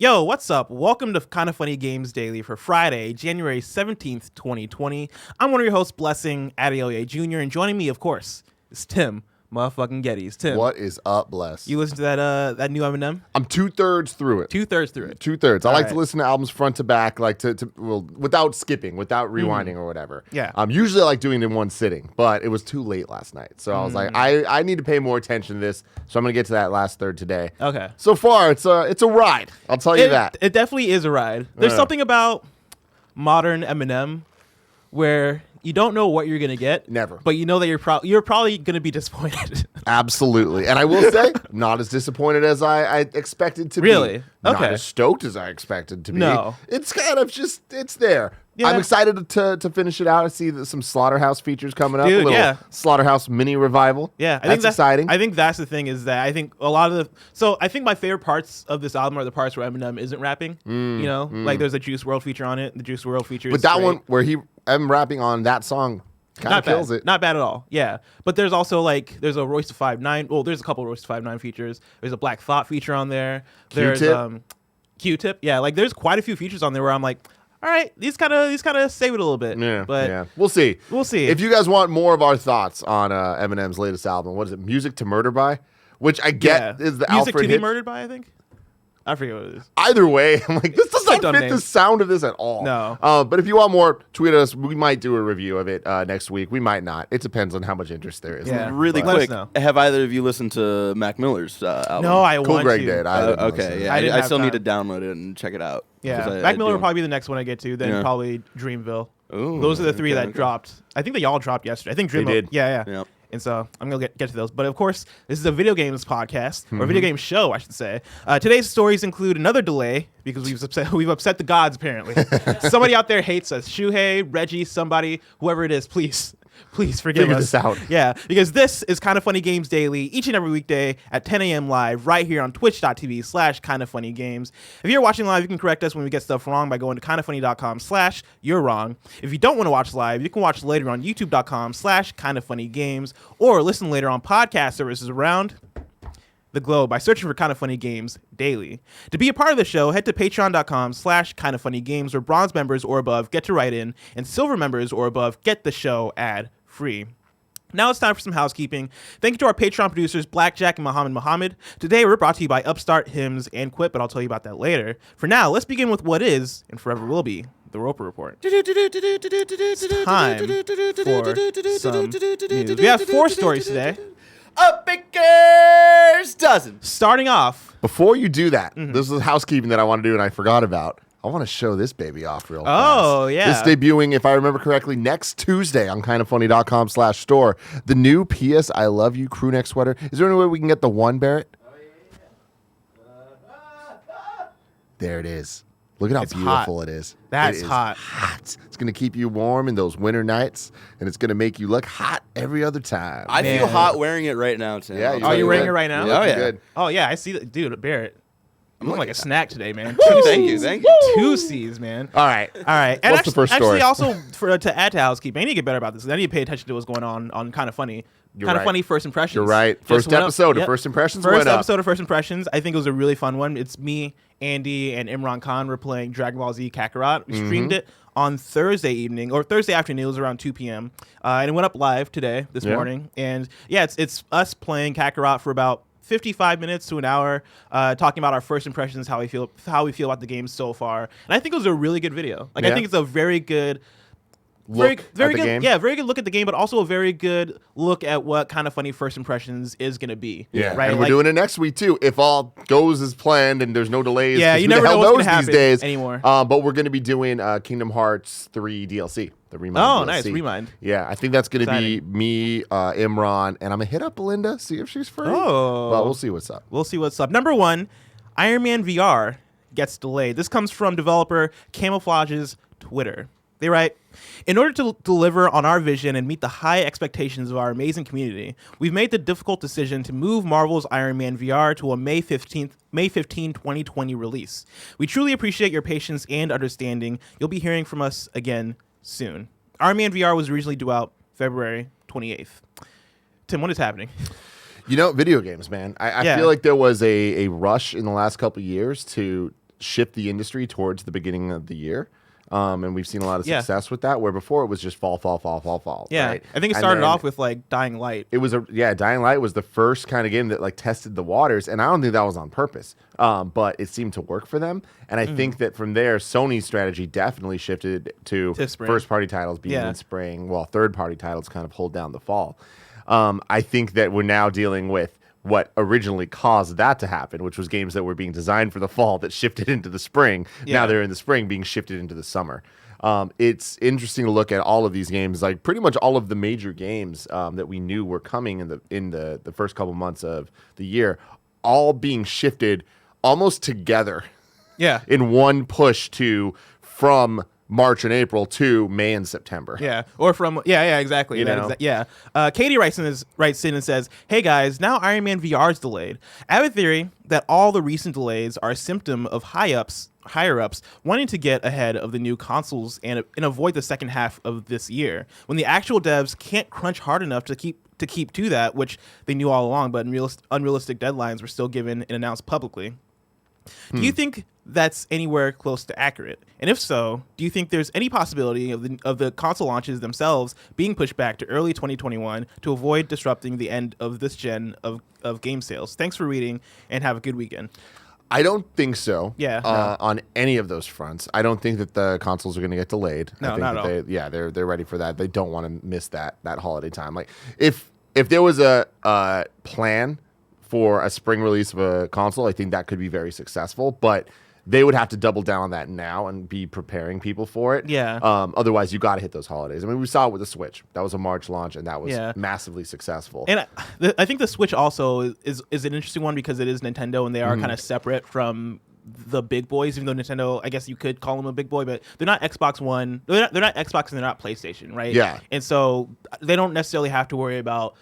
Yo, what's up? Welcome to Kinda Funny Games Daily for Friday, January 17th, 2020. I'm one of your hosts, Blessing Adeoye Jr., and joining me, of course, is Tim motherfucking Geddes. Tim. What is up, Bless? You listen to that new Eminem? I'm 2/3 through it. 2/3 through it. 2/3. I like to right. listen to albums front to back, like well, without skipping, without rewinding or whatever. Yeah. Usually I like doing it in one sitting, but it was too late last night. So I was like, I need to pay more attention to this. So I'm going to get to that last third today. Okay. So far, it's a ride. I'll tell you that. It definitely is a ride. There's something about modern Eminem where you don't know what you're going to get. Never. But you know that you're probably going to be disappointed. Absolutely. And I will say, not as disappointed as I expected to be. Really? Not Okay. as stoked as I expected to be. No. It's kind of just, it's there. Yeah. I'm excited to finish it out. I see some Slaughterhouse features coming up. Dude, a little yeah. Slaughterhouse mini revival. Yeah, I think that's exciting. I think that's the thing is that I think a lot of I think my favorite parts of this album are the parts where Eminem isn't rapping. You know, like there's a Juice WRLD feature on it. The Juice WRLD feature is But that great. one where I'm rapping on that song kind of kills it. Not bad at all. Yeah. But there's also there's a Royce to 5'9". Well, there's a couple of Royce to 5'9" features. There's a Black Thought feature on there. There's Q-Tip. Q-Tip. Yeah, like there's quite a few features on there where I'm like, all right, these kind of save it a little bit. Yeah, but yeah. We'll see. We'll see. If you guys want more of our thoughts on Eminem's latest album, what is it? Music to Murder By? Which I get is the Music Alfred to be Hitch. murdered by, I think. I forget what it is. Either way, I'm like, this does not dumb fit name. the sound of this at all. No. But if you want more, tweet us. We might do a review of it next week. We might not. It depends on how much interest there is. Yeah. Really Let us quick, know. have either of you listened to Mac Miller's album? No, I Cool want Greg to. did. I didn't listen. Okay, I didn't I have still need to time. download it and check it out. Yeah, 'cause Mac Miller do. will probably be the next one I get to. Then Yeah. probably Dreamville. Ooh, Those are the three okay, that okay. dropped. I think they all dropped yesterday. I think Dreamville. did. Yeah. Yep. And so I'm gonna get to those. But of course, this is a video games podcast or video game show, I should say. Today's stories include another delay because we've upset the gods. Apparently, somebody out there hates us. Shuhei, Reggie, somebody, whoever it is, please forgive Figure us. this out. Yeah, because this is Kinda Funny Games Daily each and every weekday at 10 a.m. live right here on twitch.tv/kindafunnygames. If you're watching live, you can correct us when we get stuff wrong by going to kindafunny.com/you're wrong. If you don't want to watch live, you can watch later on youtube.com/kindafunnygames or listen later on podcast services around the globe by searching for Kinda Funny Games Daily. To be a part of the show, head to patreon.com/kindafunnygames where bronze members or above get to write in and silver members or above get the show ad-free. Now it's time for some housekeeping. Thank you to our Patreon producers, Blackjack and Muhammad. Today we're brought to you by Upstart, Hymns, and QUIP, but I'll tell you about that later. For now, let's begin with what is, and forever will be, the Roper Report. It's time for some news. We have 4 stories today. A baker's dozen. Starting off, Before you do that, this is housekeeping that I want to do and I forgot about. I want to show this baby off real fast. Oh, yeah. This is debuting, if I remember correctly, next Tuesday on kindafunny.com/store. The new PS I Love You crew neck sweater. Is there any way we can get the one, Barrett? There it is. Look at how It's beautiful hot. it is. That's It is hot. It's going to keep you warm in those winter nights, and it's going to make you look hot every other time. I Man. feel hot wearing it right now, Tim. Yeah, I'll you Are tell you look wearing good. it right now? You're Oh, looking yeah. good. Oh, yeah, I see that. Dude, Barrett. I'm looking like a snack today, man. Thank you, thank you. 2 C's, man. All right. All right. And What's the first story? Actually, also, to add to housekeeping, I need to get better about this. I need to pay attention to what's going on Kinda Funny. You're Kinda right. Funny first impressions. You're right. Just First went up. episode of Yep. First Impressions First went up. episode of First Impressions. I think it was a really fun one. It's me, Andy, and Imran Khan were playing Dragon Ball Z Kakarot. We streamed it on Thursday evening or Thursday afternoon. It was around 2 p.m. And it went up live today, this morning. And yeah, it's us playing Kakarot for about 55 minutes to an hour, talking about our first impressions, how we feel about the game so far. And I think it was a really good video. Like, I Yeah. think it's a very good Look very at the good, game. yeah, very good look at the game, but also a very good look at what Kinda Funny first impressions is gonna be. Yeah, right. and we're doing it next week too, if all goes as planned and there's no delays. Yeah, 'cause you who never the hell know what's knows gonna these happen days anymore. But we're going to be doing Kingdom Hearts 3 DLC, the Remind. Oh, DLC. nice, Remind. Yeah, I think that's going to be Exciting. me, Imran, and I'm gonna hit up Belinda, see if she's free. Oh. Well, we'll see what's up. We'll see what's up. Number 1, Iron Man VR gets delayed. This comes from developer Camouflage's Twitter. They write, in order to deliver on our vision and meet the high expectations of our amazing community, we've made the difficult decision to move Marvel's Iron Man VR to a May 15, 2020 release. We truly appreciate your patience and understanding. You'll be hearing from us again soon. Iron Man VR was originally due out February 28th. Tim, what is happening? You know, video games, man. I Yeah. feel like there was a rush in the last couple of years to shift the industry towards the beginning of the year. And we've seen a lot of success with that, where before it was just fall. Yeah, right? I think it started off with like Dying Light. It was Dying Light was the first kind of game that like tested the waters, and I don't think that was on purpose. But it seemed to work for them, and I think that from there, Sony's strategy definitely shifted to first party titles being in spring, while third party titles kind of hold down the fall. I think that we're now dealing with what originally caused that to happen, which was games that were being designed for the fall that shifted into the spring. Now they're in the spring being shifted into the summer. It's interesting to look at all of these games, like pretty much all of the major games that we knew were coming in the first couple months of the year, all being shifted almost together. Yeah. In one push from March and April to May and September. Yeah, or from exactly. You know? Katie writes in and says, "Hey guys, now Iron Man VR is delayed. I have a theory that all the recent delays are a symptom of higher ups wanting to get ahead of the new consoles and avoid the second half of this year when the actual devs can't crunch hard enough to keep to that, which they knew all along, but unrealistic deadlines were still given and announced publicly. Do you think that's anywhere close to accurate? And if so, do you think there's any possibility of the console launches themselves being pushed back to early 2021 to avoid disrupting the end of this gen of game sales? Thanks for reading and have a good weekend." I don't think so. Yeah. On any of those fronts, I don't think that the consoles are going to get delayed. No, I think not that all. They're ready for that. They don't want to miss that holiday time. Like if there was a plan for a spring release of a console, I think that could be very successful, but they would have to double down on that now and be preparing people for it. Yeah. Otherwise, you got to hit those holidays. I mean, we saw it with the Switch. That was a March launch, and that was massively successful. And I think the Switch also is an interesting one because it is Nintendo, and they are kind of separate from the big boys, even though Nintendo, I guess you could call them a big boy, but they're not Xbox One. They're not Xbox and they're not PlayStation, right? Yeah. And so they don't necessarily have to worry about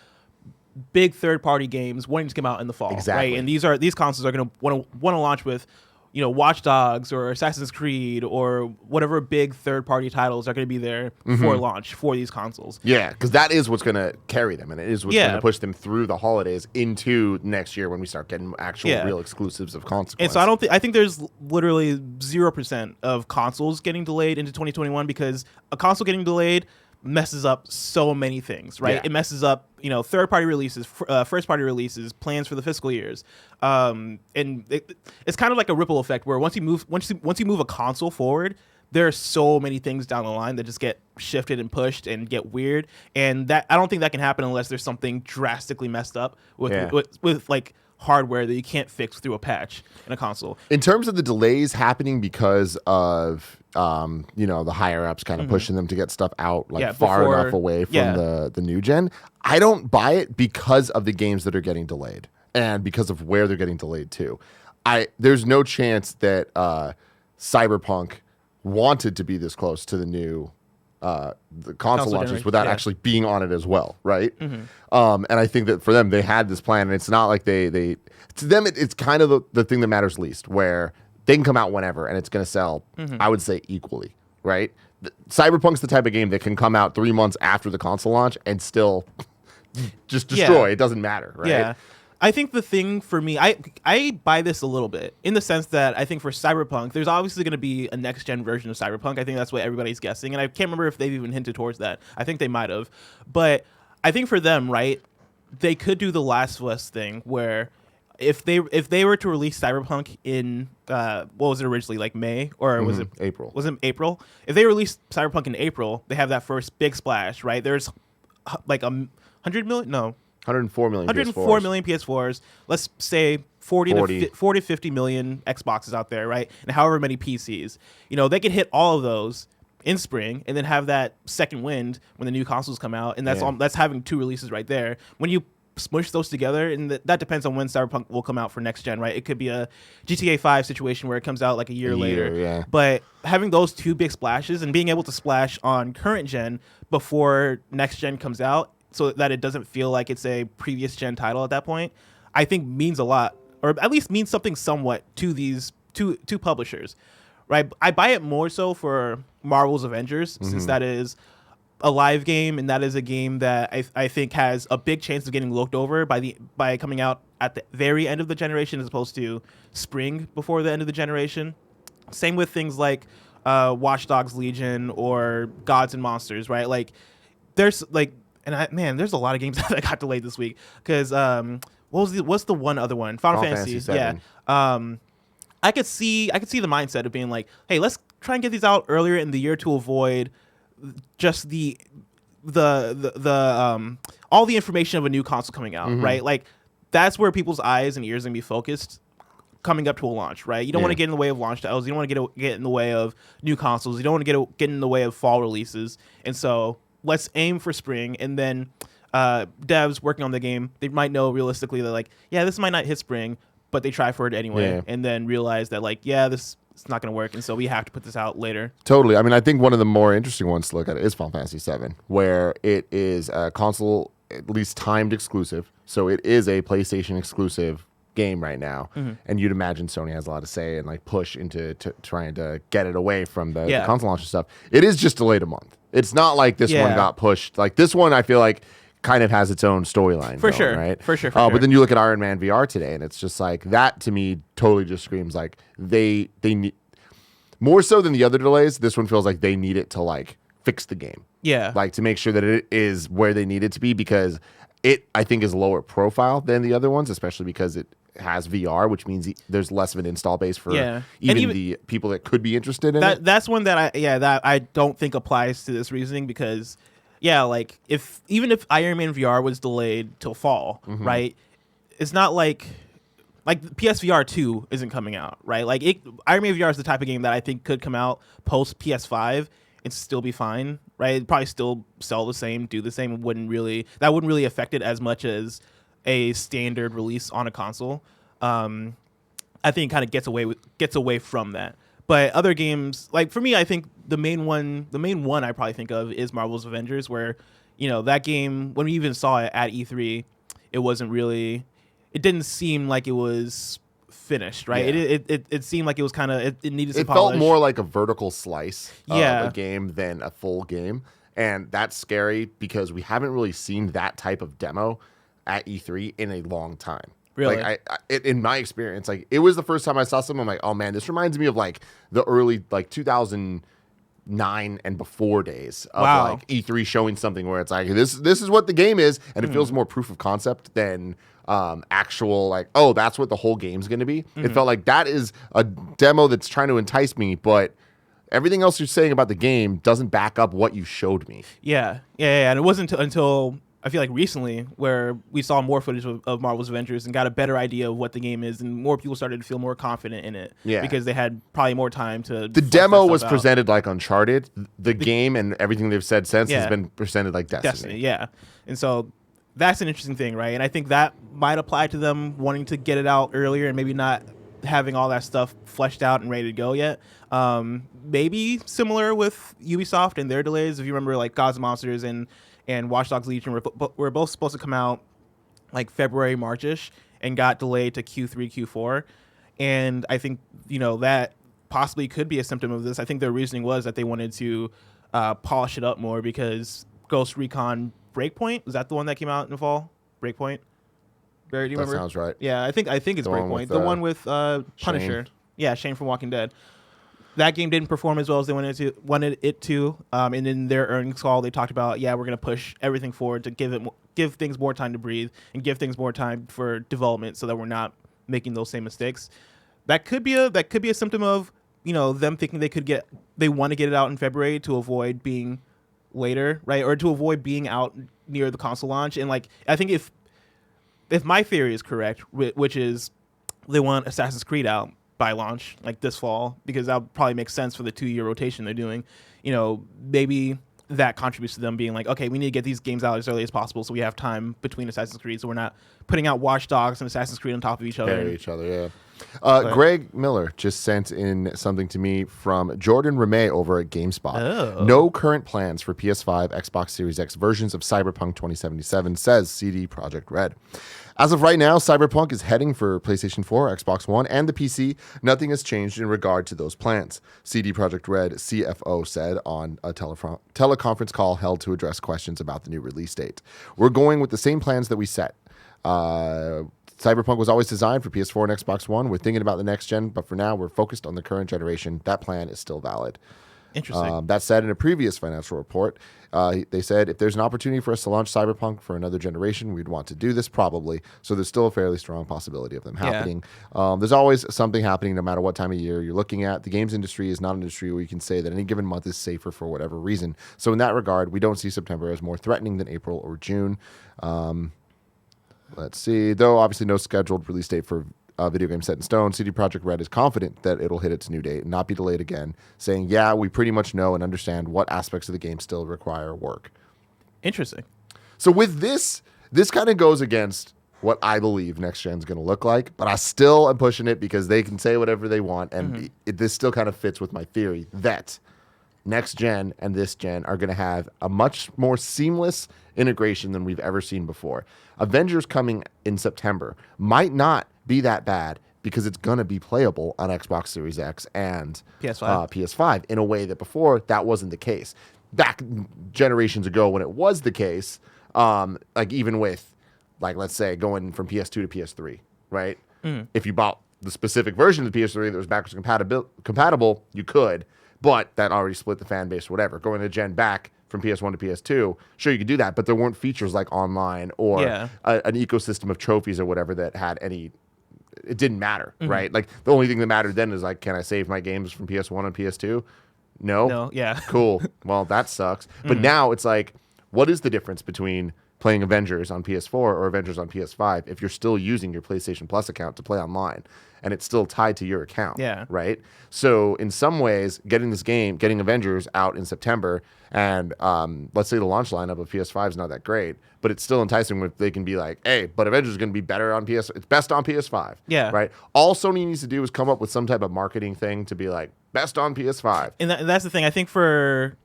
big third-party games wanting to come out in the fall, exactly. right? And these consoles are going to want to launch with, Watch Dogs or Assassin's Creed or whatever big third-party titles are going to be there for launch for these consoles. Yeah, because that is what's going to carry them, and it is what's going to push them through the holidays into next year when we start getting actual real exclusives of consequence. And so I think there's literally 0% of consoles getting delayed into 2021 because a console getting delayed messes up so many things, right? Yeah. It messes up, third-party releases, first-party releases, plans for the fiscal years, and it's kind of like a ripple effect where once you move a console forward, there are so many things down the line that just get shifted and pushed and get weird, and that I don't think that can happen unless there's something drastically messed up with like hardware that you can't fix through a patch in a console. In terms of the delays happening because of the higher ups kind of pushing them to get stuff out far enough away from the new gen, I don't buy it because of the games that are getting delayed and because of where they're getting delayed to. There's no chance that Cyberpunk wanted to be this close to the new the console launches without actually being on it as well, right? And I think that for them, they had this plan, and it's not like they to them it's kind of the thing that matters least, where they can come out whenever and it's going to sell, I would say, equally, right? Cyberpunk's the type of game that can come out 3 months after the console launch and still just destroy. It doesn't matter, right? Yeah. I think the thing for me, I buy this a little bit in the sense that I think for Cyberpunk, there's obviously going to be a next-gen version of Cyberpunk. I think that's what everybody's guessing, and I can't remember if they've even hinted towards that. I think they might have. But I think for them, right, they could do the Last of Us thing where if they were to release Cyberpunk in, what was it originally, like May? Or was it April? Was it April? If they released Cyberpunk in April, they have that first big splash, right? There's like 100 million? No. 104 million 104 million PS4s. Let's say 40 to 50 million Xboxes out there, right? And however many PCs. They could hit all of those in spring and then have that second wind when the new consoles come out. And that's having two releases right there. When you smush those together, and that depends on when Cyberpunk will come out for next gen, right? It could be a GTA 5 situation where it comes out like a year later. Yeah. But having those two big splashes and being able to splash on current gen before next gen comes out, so that it doesn't feel like it's a previous gen title at that point, I think means a lot, or at least means something somewhat to these two publishers, right? I buy it more so for Marvel's Avengers, since that is a live game, and that is a game that I think has a big chance of getting looked over by coming out at the very end of the generation as opposed to spring before the end of the generation. Same with things like Watch Dogs Legion or Gods and Monsters, right? Like there's like, there's a lot of games that got delayed this week because what's the one other one? Final Fantasy 7. Yeah. I could see the mindset of being like, hey, let's try and get these out earlier in the year to avoid just the all the information of a new console coming out, right? Like that's where people's eyes and ears are gonna be focused coming up to a launch, right? You don't want to get in the way of launch titles. You don't want to get in the way of new consoles. You don't want to get in the way of fall releases. And so let's aim for spring. And then devs working on the game, they might know realistically that like, yeah, this might not hit spring, but they try for it anyway, and then realize that like, yeah, this it's not going to work, and so we have to put this out later. Totally. I mean, I think one of the more interesting ones to look at is Final Fantasy VII, where it is a console, at least timed exclusive. So it is a PlayStation exclusive game right now, and you'd imagine Sony has a lot to say and like push into trying to get it away from the console launch and stuff. It is just delayed a month. It's not like this one got pushed. Like this one, I feel like kind of has its own storyline for sure, right? For sure. But then you look at Iron Man VR today, and it's just like that to me totally just screams like they need more so than the other delays. This one feels like they need it to like fix the game, like to make sure that it is where they need it to be, because it I think is lower profile than the other ones, especially because it has VR, which means there's less of an install base for even the people that could be interested in it. That's one that I don't think applies to this reasoning, because like even if Iron Man VR was delayed till fall, right? It's not like PSVR 2 isn't coming out, right? Like Iron Man VR is the type of game that I think could come out post PS5 and still be fine, right? It'd probably still sell the same, do the same. That wouldn't really affect it as much as a standard release on a console. I think it kind of gets away from that. But other games, like for me, I think the main one I probably think of is Marvel's Avengers, where, that game, when we even saw it at E3, it didn't seem like it was finished, right? It seemed like it was kind of, it needed some polish. It felt more like a vertical slice of a game than a full game. And that's scary because we haven't really seen that type of demo at E3 in a long time. Really? Like in my experience, like it was the first time I saw something. I'm like, oh man, this reminds me of like the early like 2009 and before days of like E3 showing something where it's like this is what the game is, and it feels more proof of concept than actual like, oh, that's what the whole game's going to be. It felt like that is a demo that's trying to entice me, but everything else you're saying about the game doesn't back up what you showed me. Yeah. And it wasn't until I feel like recently where we saw more footage of Marvel's Avengers and got a better idea of what the game is, and more people started to feel more confident in it because they had probably more time to. The demo was presented like Uncharted. The game and everything they've said since has been presented like Destiny. And so that's an interesting thing, right? And I think that might apply to them wanting to get it out earlier and maybe not having all that stuff fleshed out and ready to go yet. Maybe similar with Ubisoft and their delays. If you remember, like Gods and Monsters and Watch Dogs Legion were both supposed to come out like February, March-ish, and got delayed to Q3, Q4. And I think, that possibly could be a symptom of this. I think their reasoning was that they wanted to polish it up more because Ghost Recon Breakpoint, was that the one that came out in the fall? Breakpoint? Barry, do you remember? That sounds right. Yeah, I think it's Breakpoint. The one with Punisher. Shane. Yeah, Shane from Walking Dead. That game didn't perform as well as they wanted it to. And in their earnings call, they talked about, we're going to push everything forward to give things more time to breathe and give things more time for development so that we're not making those same mistakes. That could be a symptom of, them thinking they want to get it out in February to avoid being later, right? Or to avoid being out near the console launch. And like, I think if my theory is correct, which is they want Assassin's Creed out by launch, like this fall, because that would probably make sense for the 2-year rotation they're doing. Maybe that contributes to them being like, okay, we need to get these games out as early as possible so we have time between Assassin's Creed, so we're not putting out Watch Dogs and Assassin's Creed on top of each other. Greg Miller just sent in something to me from Jordan Ramey over at GameSpot. Oh. No current plans for PS5, Xbox Series X versions of Cyberpunk 2077, says CD Projekt Red. As of right now, Cyberpunk is heading for PlayStation 4, Xbox One, and the PC. Nothing has changed in regard to those plans, CD Projekt Red CFO said on a teleconference call held to address questions about the new release date. We're going with the same plans that we set. Cyberpunk was always designed for PS4 and Xbox One. We're thinking about the next gen, but for now, we're focused on the current generation. That plan is still valid. Interesting. That said, in a previous financial report, they said if there's an opportunity for us to launch Cyberpunk for another generation, we'd want to do this probably. So there's still a fairly strong possibility of them happening. There's always something happening no matter what time of year you're looking at. The games industry is not an industry where you can say that any given month is safer for whatever reason. So in that regard, we don't see September as more threatening than April or June. Let's see. Though obviously no scheduled release date for video game set in stone, CD Projekt Red is confident that it'll hit its new date and not be delayed again, saying, yeah, we pretty much know and understand what aspects of the game still require work. Interesting. So with this kind of goes against what I believe next gen is going to look like, but I still am pushing it because they can say whatever they want, and this still kind of fits with my theory that next gen and this gen are going to have a much more seamless integration than we've ever seen before. Avengers coming in September might not be that bad because it's going to be playable on Xbox Series X and PS5 in a way that before that wasn't the case. Back generations ago when it was the case, like even with, like, let's say going from PS2 to PS3, right? If you bought the specific version of the PS3 that was backwards compatible, you could, but that already split the fan base or whatever. Going the gen back from PS1 to PS2, sure, you could do that, but there weren't features like online or an ecosystem of trophies or whatever that had any... It didn't matter, right? Like, the only thing that mattered then is, like, can I save my games from PS1 and PS2? No? Yeah. Cool. Well, that sucks. But now it's like, what is the difference between playing Avengers on PS4 or Avengers on PS5 if you're still using your PlayStation Plus account to play online and it's still tied to your account, right? So in some ways, getting Avengers out in September, and let's say the launch lineup of PS5 is not that great, but it's still enticing if they can be like, hey, but Avengers is going to be better on PS, it's best on PS5, right? All Sony needs to do is come up with some type of marketing thing to be like, best on PS5. And that's the thing. I think for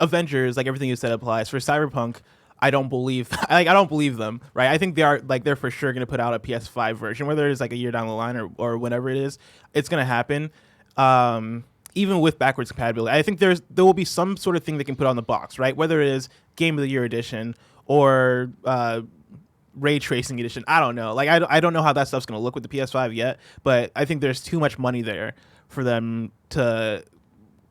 Avengers, like everything you said applies. For Cyberpunk, I don't believe them, right? I think they're for sure going to put out a PS5 version, whether it's like a year down the line or whenever it is, it's going to happen. Even with backwards compatibility, I think there will be some sort of thing they can put on the box, right? Whether it is Game of the Year edition or ray tracing edition, I don't know. Like I don't know how that stuff's going to look with the PS5 yet, but I think there's too much money there for them for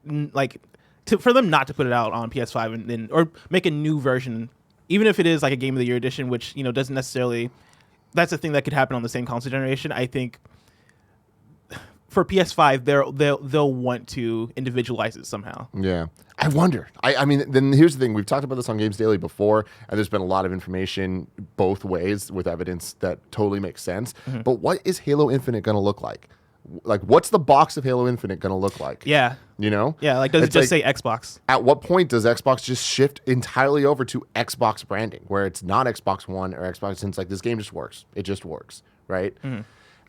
them not to put it out on PS5 and then or make a new version. Even if it is like a Game of the Year edition, which, doesn't necessarily... That's a thing that could happen on the same console generation. I think for PS5, they'll want to individualize it somehow. Yeah. I wonder. I mean, then here's the thing. We've talked about this on Games Daily before, and there's been a lot of information both ways with evidence that totally makes sense. But what is Halo Infinite going to look like? Like, what's the box of Halo Infinite going to look like? Yeah. Yeah, like, does it just say Xbox? At what point does Xbox just shift entirely over to Xbox branding, where it's not Xbox One or Xbox, and it's like, this game just works. It just works, right?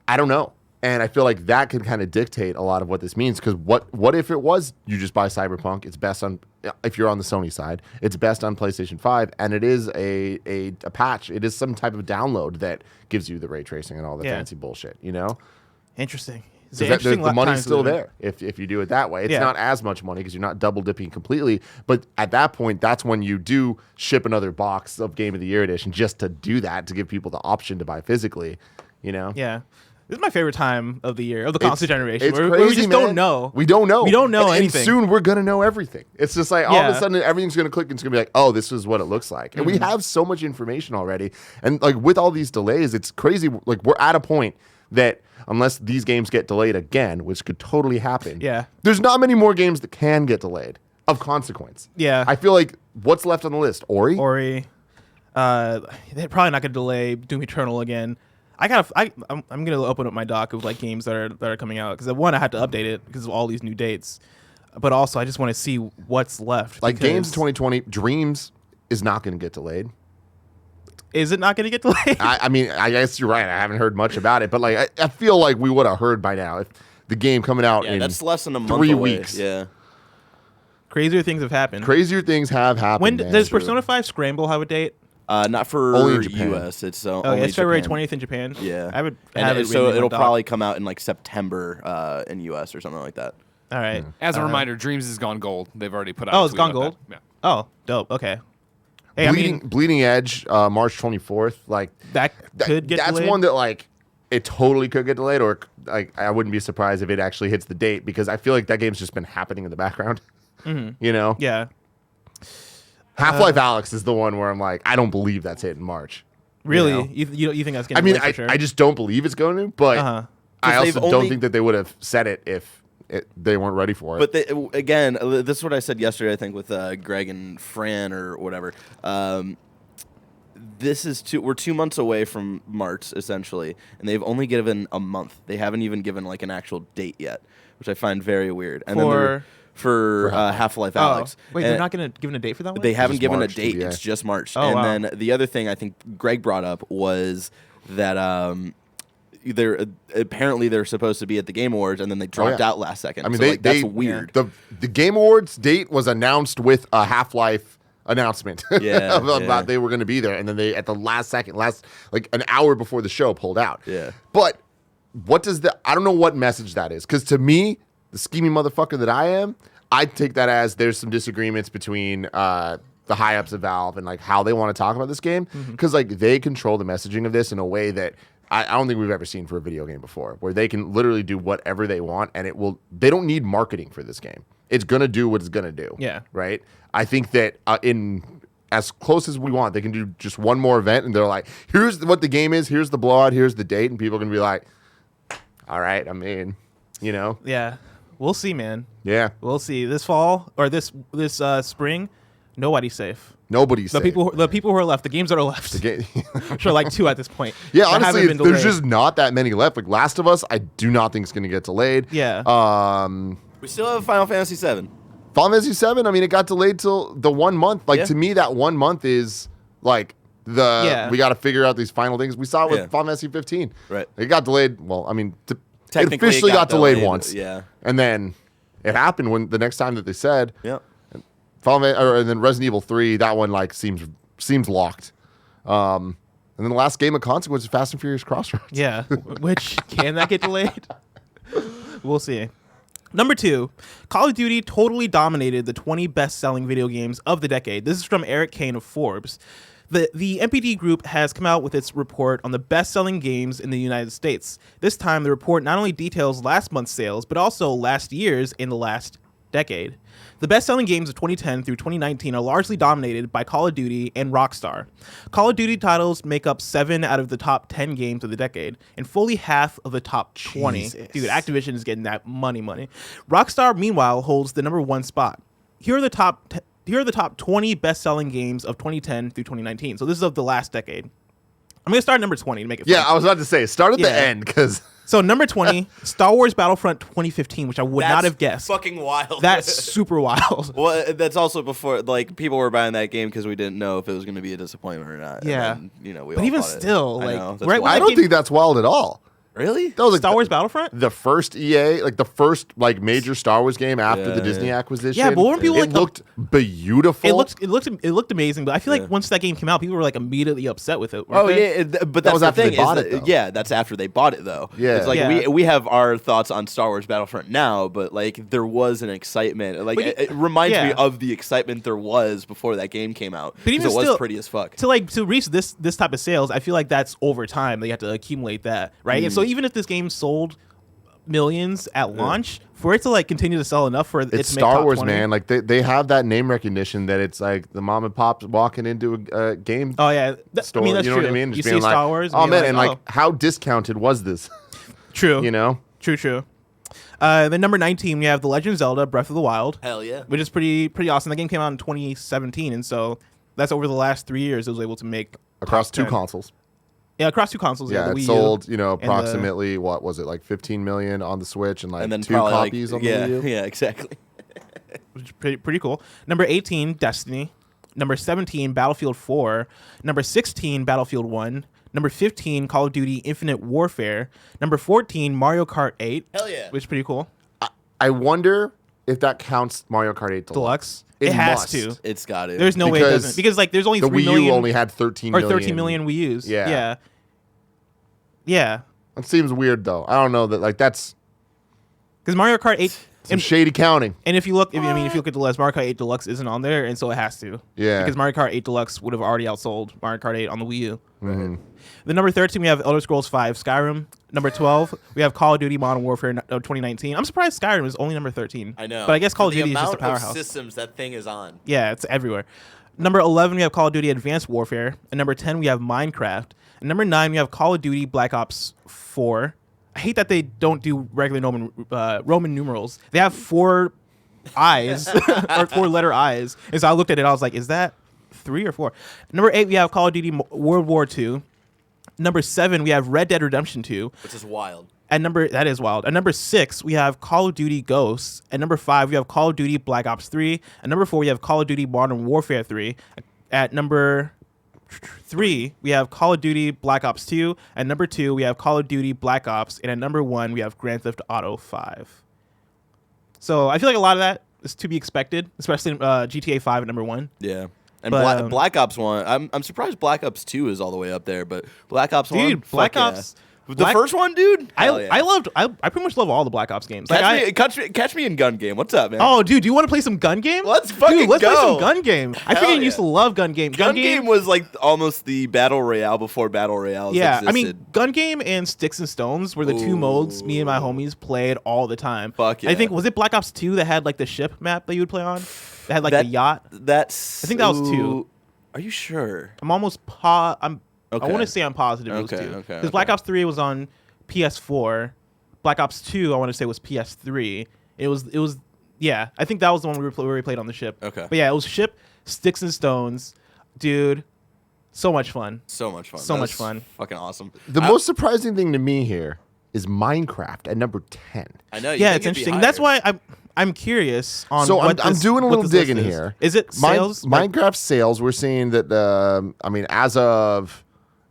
I don't know. And I feel like that could kind of dictate a lot of what this means, because what if it was you just buy Cyberpunk, it's best on, if you're on the Sony side, it's best on PlayStation 5, and it is a patch. It is some type of download that gives you the ray tracing and all the fancy bullshit, Interesting. The money's still there if you do it that way. It's not as much money because you're not double dipping completely. But at that point, that's when you do ship another box of Game of the Year edition just to do that, to give people the option to buy physically. Yeah. This is my favorite time of the year, of the console generation. It's crazy, where we just man. don't know. We don't know. We don't know anything. And soon we're going to know everything. It's just like all of a sudden everything's going to click and it's going to be like, oh, this is what it looks like. And we have so much information already. And like with all these delays, it's crazy. Like we're at a point that unless these games get delayed again, which could totally happen, there's not many more games that can get delayed of consequence. Yeah. I feel like what's left on the list? Ori? They're probably not going to delay Doom Eternal again. I'm going to open up my dock of like games that are coming out, because one, I had to update it because of all these new dates, but also I just want to see what's left. Like games 2020, Dreams is not going to get delayed. Is it not going to get delayed? I mean, I guess you're right. I haven't heard much about it, but like I feel like we would have heard by now if the game coming out in that's less than a month 3 away. weeks. Yeah. Crazier things have happened. Crazier things have happened. When does Persona 5 Scramble have a date? Not for only in Japan. US. It's only it's February Japan. 20th in Japan. Yeah. I would and have it. So it'll probably come out in like September in US or something like that. All right. As a reminder, Dreams has gone gold. They've already put out. Oh, it's gone gold. Yeah. Oh, dope. Okay. Hey, Bleeding Edge, March 24th. Like that could get that's delayed? one that like it totally could get delayed, or like I wouldn't be surprised if it actually hits the date because I feel like that game's just been happening in the background. You know? Yeah. Half-Life Alyx is the one where I'm like, I don't believe that's hitting March. Really? You know? You think that's going to be for sure? I just don't believe it's going to, but I also don't think that they would have said it if they weren't ready for it. But again, this is what I said yesterday, I think, with Greg and Fran or whatever. We're 2 months away from March, essentially, and they've only given a month. They haven't even given like an actual date yet, which I find very weird. And for Half-Life Alyx. Wait, they're not going to give a date for that one? They haven't given March, a date. yeah. It's just March. Oh, and wow. then the other thing I think Greg brought up was that apparently they're supposed to be at the Game Awards, and then they dropped out last second. I mean, so, that's weird. The Game Awards date was announced with a Half-Life announcement about they were going to be there, and then they at the last second, like an hour before the show, pulled out. Yeah. But what does I don't know what message that is, because to me, the scheming motherfucker that I am, I take that as there's some disagreements between the high ups of Valve and like how they want to talk about this game, because like they control the messaging of this in a way that I don't think we've ever seen for a video game before, where they can literally do whatever they want, and they don't need marketing for this game. It's gonna do what it's gonna do. Yeah. Right. I think that in as close as we want, they can do just one more event, and they're like, here's what the game is, here's the blowout, here's the date, and people are gonna be like, all right, I'm in. You know. Yeah. We'll see, man. Yeah. We'll see. This fall or this spring, nobody's safe. Nobody's safe. The people who are left, the games that are left. I'm sure like 2 at this point. Yeah, honestly, there's just not that many left. Like Last of Us, I do not think it's going to get delayed. Yeah. We still have Final Fantasy VII. Final Fantasy VII, I mean, it got delayed till the 1 month. Like to me, that 1 month is like we got to figure out these final things. We saw it with Final Fantasy 15. Right. It got delayed. Well, I mean, technically it officially got delayed once. Yeah. And then it happened when the next time that they said. Yeah. And then Resident Evil 3, that one like seems locked. And then the last game of consequence is Fast and Furious Crossroads. Yeah. Which can that get delayed? We'll see. Number 2, Call of Duty totally dominated the 20 best-selling video games of the decade. This is from Eric Kane of Forbes. The NPD group has come out with its report on the best-selling games in the United States. This time, the report not only details last month's sales, but also last year's in the last decade. The best-selling games of 2010 through 2019 are largely dominated by Call of Duty and Rockstar. Call of Duty titles make up 7 out of the top 10 games of the decade, and fully half of the top 20. Jesus. Dude, Activision is getting that money. Rockstar, meanwhile, holds the number 1 spot. Here are the top 20 best-selling games of 2010 through 2019. So this is of the last decade. I'm going to start at number 20 to make it fun. Yeah, I was about to say, start at the end, because... So number 20, Star Wars Battlefront 2015, which I would not have guessed. Fucking wild. That's super wild. Well, that's also before, like, people were buying that game because we didn't know if it was going to be a disappointment or not. Yeah. And then, we but all even bought it. still, I like, know, that's right when wild. I don't think that's wild at all. Really? That was like Star Wars Battlefront? the first EA, like the first like major Star Wars game after the Disney acquisition. Yeah, but weren't people it looked beautiful. It looked amazing, but I feel like once that game came out, people were like immediately upset with it. Oh they? yeah, but that's was the after they thing. bought is it, that- though. yeah, that's after they bought it though. Yeah. It's like Yeah. we have our thoughts on Star Wars Battlefront now, but like there was an excitement. Like But it reminds me yeah. of the excitement there was before that game came out. But even 'cause it was still, pretty as fuck. to reach this type of sales, I feel like that's over time. They have to accumulate that, right? And so even if this game sold millions at launch, for it to like continue to sell enough for it to It's make Star top Wars, 20, man. Like they have that name recognition that it's like the mom and pops walking into a game Oh yeah, store. I mean that's you know true. what I mean? You Just see being like, Star Wars. oh and man, you're and like how discounted was this? true. You know? True. Then number 19, we have The Legend of Zelda: Breath of the Wild. Hell yeah. Which is pretty awesome. The game came out in 2017, and so that's over the last 3 years it was able to make Across top 2 10. consoles. Yeah, across 2 consoles. Yeah, the it Wii U sold, and the- approximately what was it, like 15 million on the Switch and like And then 2 probably copies on the Wii U? Yeah, exactly. which is pretty cool. Number 18, Destiny. Number 17, Battlefield 4. Number 16, Battlefield 1. Number 15, Call of Duty Infinite Warfare. Number 14, Mario Kart 8. Hell yeah. Which is pretty cool. I wonder if that counts Mario Kart 8 Deluxe. It has must. to. It's got it. There's no way it Because doesn't. Because like there's only The 3 Wii million U only had 13 or million. 13 million Wii U's. Yeah. Yeah. That seems weird though. I don't know that like that's Because Mario Kart 8 Some shady counting. And if you look, if you look at the list, Mario Kart 8 Deluxe isn't on there, and so it has to. Yeah. Because Mario Kart 8 Deluxe would have already outsold Mario Kart 8 on the Wii U. Mm-hmm. The number 13, we have Elder Scrolls 5 Skyrim. Number 12, we have Call of Duty Modern Warfare 2019. I'm surprised Skyrim is only number 13. I know. But I guess Call of Duty is just a The amount powerhouse. of systems that thing is on. Yeah, it's everywhere. Number 11, we have Call of Duty Advanced Warfare. And number 10, we have Minecraft. And number 9, we have Call of Duty Black Ops 4. I hate that they don't do regular Roman numerals. They have 4 eyes, or 4-letter eyes. And so I looked at it, I was like, is that 3 or 4? Number 8, we have Call of Duty World War II. Number 7, we have Red Dead Redemption 2. Which is wild. That is wild. At number 6, we have Call of Duty Ghosts. At number 5, we have Call of Duty Black Ops 3. At number 4, we have Call of Duty Modern Warfare 3. At number 3, we have Call of Duty Black Ops 2. At number 2, we have Call of Duty Black Ops. And at number 1, we have Grand Theft Auto 5. So I feel like a lot of that is to be expected, especially GTA 5 at number 1. Yeah. And But, Black Ops 1, I'm surprised Black Ops 2 is all the way up there, but Black Ops 1, Dude, Black fuck Ops. Yeah. The first one, dude? I Hell yeah. pretty much love all the Black Ops games. Like, Catch me in Gun Game. What's up, man? oh, dude, do you want to play some gun game? Let's fucking Dude, let's play go. some gun game. I Hell freaking yeah. used to love gun game. Gun Game was like almost the Battle Royale before Battle Royale yeah, existed. I mean, gun game and Sticks and Stones were the two modes me and my homies played all the time. Fuck yeah. I think, was it Black Ops 2 that had like the ship map that you would play on? That had like the yacht? I think that was 2. Are you sure? I'm almost I want Okay. to say I'm positive it was 2. Okay, Because Black Ops 3 was on PS4. Black Ops 2, I want to say, was PS3. It was yeah, I think that was the one where we played on the ship. Okay. But yeah, it was ship, Sticks and Stones. Dude, so much fun. So much fun. So much That's fun. Fucking awesome. The most surprising thing to me here is Minecraft at number 10. I know. Yeah, it's interesting. That's why I'm curious on. So what I'm doing a what little this list digging is. here. Is it sales? Minecraft sales, we're seeing that, as of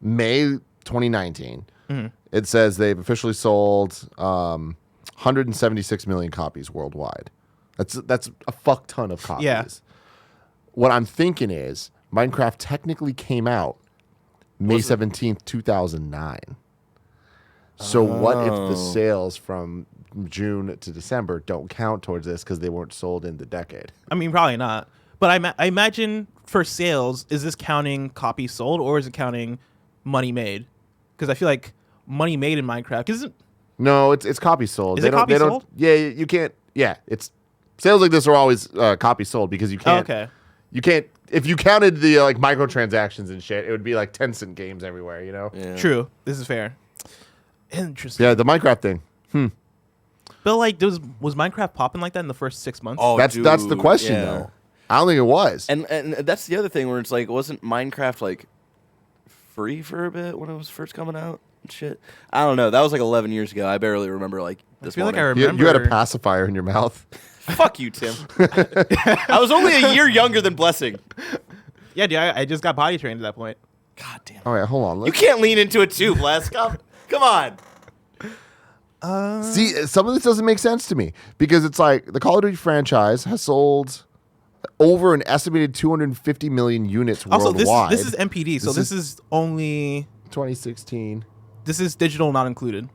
May 2019, it says they've officially sold 176 million copies worldwide. That's a fuck ton of copies. Yeah. What I'm thinking is Minecraft technically came out May 17th, 2009. So what if the sales from June to December don't count towards this because they weren't sold in the decade? I mean, probably not. But I imagine for sales, is this counting copies sold or is it counting money made? Because I feel like money made in Minecraft isn't. No, it's copies sold. Is it copies sold? Yeah, you can't. Yeah, it's sales like this are always copies sold because you can't. Oh, okay. You can't. If you counted the like microtransactions and shit, it would be like Tencent games everywhere. You know. Yeah. True. This is fair. Interesting. Yeah, the Minecraft thing. But like, was Minecraft popping like that in the first 6 months? Oh, That's the question yeah. though. I don't think it was. And that's the other thing where it's like, wasn't Minecraft like free for a bit when it was first coming out and shit? I don't know. That was like 11 years ago. I barely remember like this. I feel like I morning. remember. You had a pacifier in your mouth. Fuck you, Tim. I was only a year younger than Blessing. Yeah, dude, I just got potty trained at that point. God damn. All right, hold on. You can't lean into it too, Bless. Come on. See, some of this doesn't make sense to me because it's like the Call of Duty franchise has sold over an estimated 250 million units Also, worldwide. this is MPD, so this is only 2016. this is digital not included.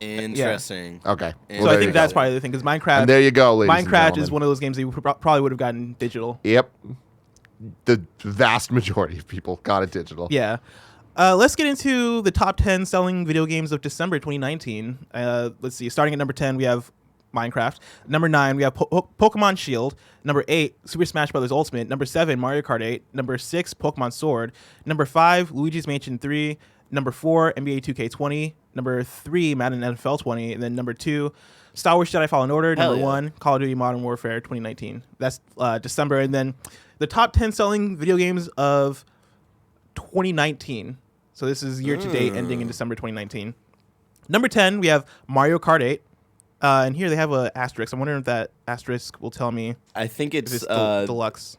Interesting. Okay. So So I think that's probably the thing because Minecraft. And there you go, ladies and Minecraft gentlemen. is one of those games that you probably would have gotten digital. Yep. The vast majority of people got it digital. Yeah. Let's get into the top 10 selling video games of December 2019. Let's see. Starting at number 10, we have Minecraft. Number 9, we have Pokemon Shield. Number 8, Super Smash Bros. Ultimate. Number 7, Mario Kart 8. Number 6, Pokemon Sword. Number 5, Luigi's Mansion 3. Number 4, NBA 2K20. Number 3, Madden NFL 20. And then number 2, Star Wars Jedi Fallen Order. Number 1, Call of Duty Modern Warfare 2019. That's December. And then the top 10 selling video games of 2019. So this is year to date ending in December 2019. Number 10, we have Mario Kart 8. And here they have an asterisk. I'm wondering if that asterisk will tell me I think if it's deluxe.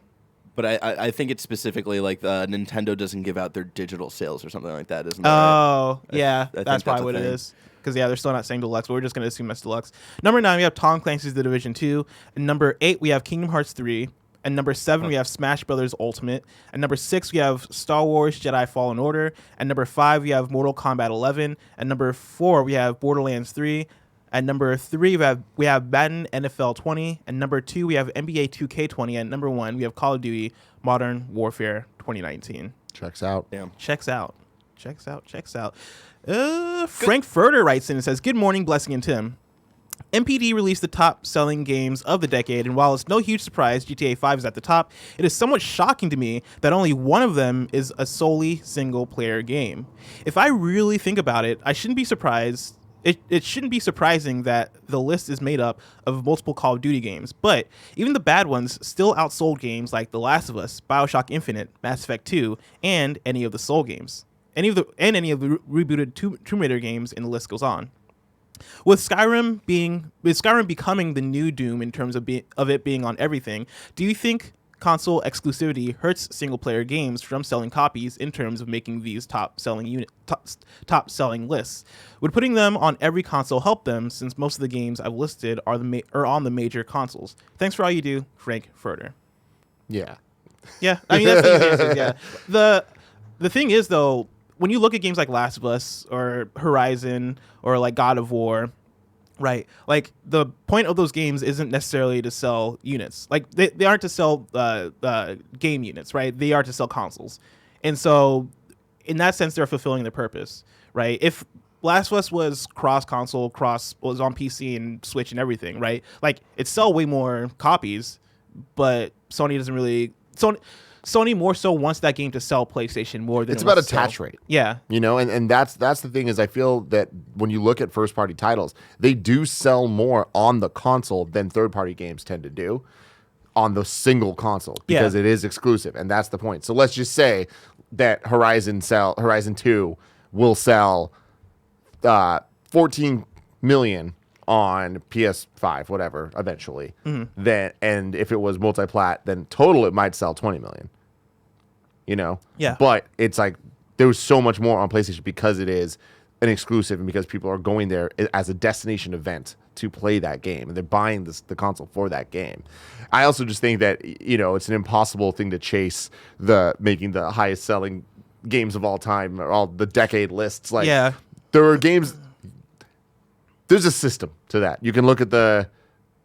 but I think it's specifically like Nintendo doesn't give out their digital sales or something like that, isn't that right? Oh, yeah. I think That's probably that's a what it thing. is. Because, yeah, they're still not saying deluxe, but we're just going to assume that's deluxe. Number 9, we have Tom Clancy's The Division 2. And number 8, we have Kingdom Hearts 3. And number 7, we have Smash Brothers Ultimate. And number 6, we have Star Wars Jedi Fallen Order. And number 5, we have Mortal Kombat 11. And number 4, we have Borderlands 3. At number 3, we have Madden NFL 20. And number 2, we have NBA 2K20. And number 1, we have Call of Duty Modern Warfare 2019. Checks out. Damn. Checks out. Frank Furtter writes in and says, "Good morning, Blessing and Tim. MPD released the top-selling games of the decade, and while it's no huge surprise GTA 5 is at the top, it is somewhat shocking to me that only one of them is a solely single-player game. If I really think about it, I shouldn't be surprised. It shouldn't be surprising that the list is made up of multiple Call of Duty games, but even the bad ones still outsold games like The Last of Us, BioShock Infinite, Mass Effect 2, and any of the Soul games. Any of the rebooted Tomb Raider games, and the list goes on. With Skyrim becoming the new Doom in terms of it being on everything, do you think console exclusivity hurts single-player games from selling copies in terms of making these top-selling lists? Would putting them on every console help them, since most of the games I've listed are on the major consoles? Thanks for all you do, Frank Furter." Yeah. Yeah, I mean, that's the easy answer, yeah. The thing is, though, when you look at games like Last of Us or Horizon or like God of War, right? Like the point of those games isn't necessarily to sell units. Like they aren't to sell game units, right? They are to sell consoles. And so in that sense, they're fulfilling their purpose, right? If Last of Us was cross-console, was on PC and Switch and everything, right? Like it sell way more copies, but Sony doesn't really... Sony more so wants that game to sell PlayStation more than it's about attach rate. Yeah. You know, and that's the thing is I feel that when you look at first party titles, they do sell more on the console than third party games tend to do on the single console because it is exclusive, and that's the point. So let's just say that Horizon 2 will sell 14 million on PS5, whatever, eventually. Mm-hmm. Then, and if it was multi-plat, then total it might sell 20 million. You know? Yeah. But it's like there was so much more on PlayStation because it is an exclusive and because people are going there as a destination event to play that game and they're buying the console for that game. I also just think that, you know, it's an impossible thing to chase making the highest selling games of all time or all the decade lists. Like, there are games. There's a system to that. You can look at the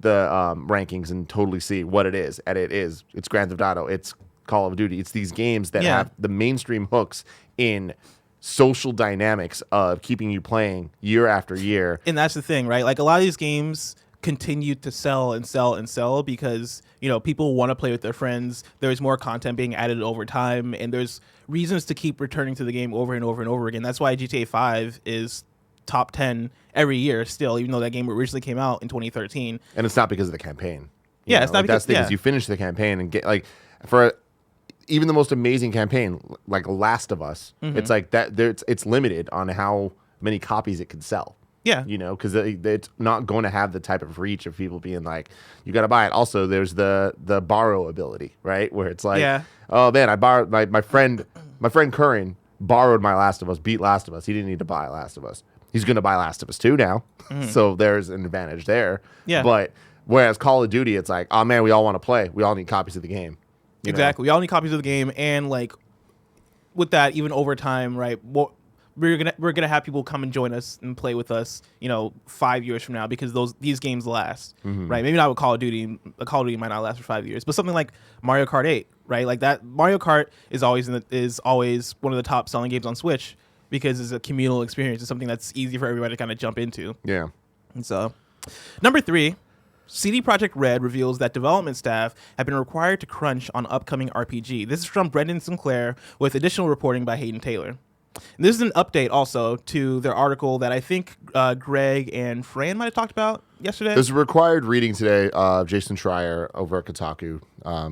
rankings and totally see what it is. And it's Grand Theft Auto, it's Call of Duty. It's these games that have the mainstream hooks in social dynamics of keeping you playing year after year. And that's the thing, right? Like a lot of these games continue to sell and sell and sell because, you know, people want to play with their friends. There's more content being added over time, and there's reasons to keep returning to the game over and over and over again. That's why GTA 5 is top 10 every year still, even though that game originally came out in 2013. And it's not because of the campaign. It's not because that's the thing is you finish the campaign and get like for even the most amazing campaign like Last of Us, it's like that. It's limited on how many copies it can sell. Yeah, you know, because it's not going to have the type of reach of people being like, you got to buy it. Also, there's the borrow ability, right, where it's like, oh man, I borrowed my friend Curran borrowed my Last of Us, beat Last of Us. He didn't need to buy Last of Us. He's going to buy Last of Us 2 now, so there's an advantage there. Yeah, but whereas Call of Duty, it's like, oh man, we all want to play. We all need copies of the game. Exactly. We all need copies of the game, and like with that, even over time, right? We're gonna have people come and join us and play with us, you know, 5 years from now because these games last, right? Maybe not with Call of Duty. Call of Duty might not last for 5 years, but something like Mario Kart 8, right? Like that, Mario Kart is always one of the top selling games on Switch because it's a communal experience. It's something that's easy for everybody to kind of jump into. Yeah. And so, number 3. CD Projekt Red reveals that development staff have been required to crunch on upcoming RPG. This is from Brendan Sinclair with additional reporting by Hayden Taylor. And this is an update also to their article that I think Greg and Fran might have talked about yesterday. There's a required reading today of Jason Schreier over at Kotaku.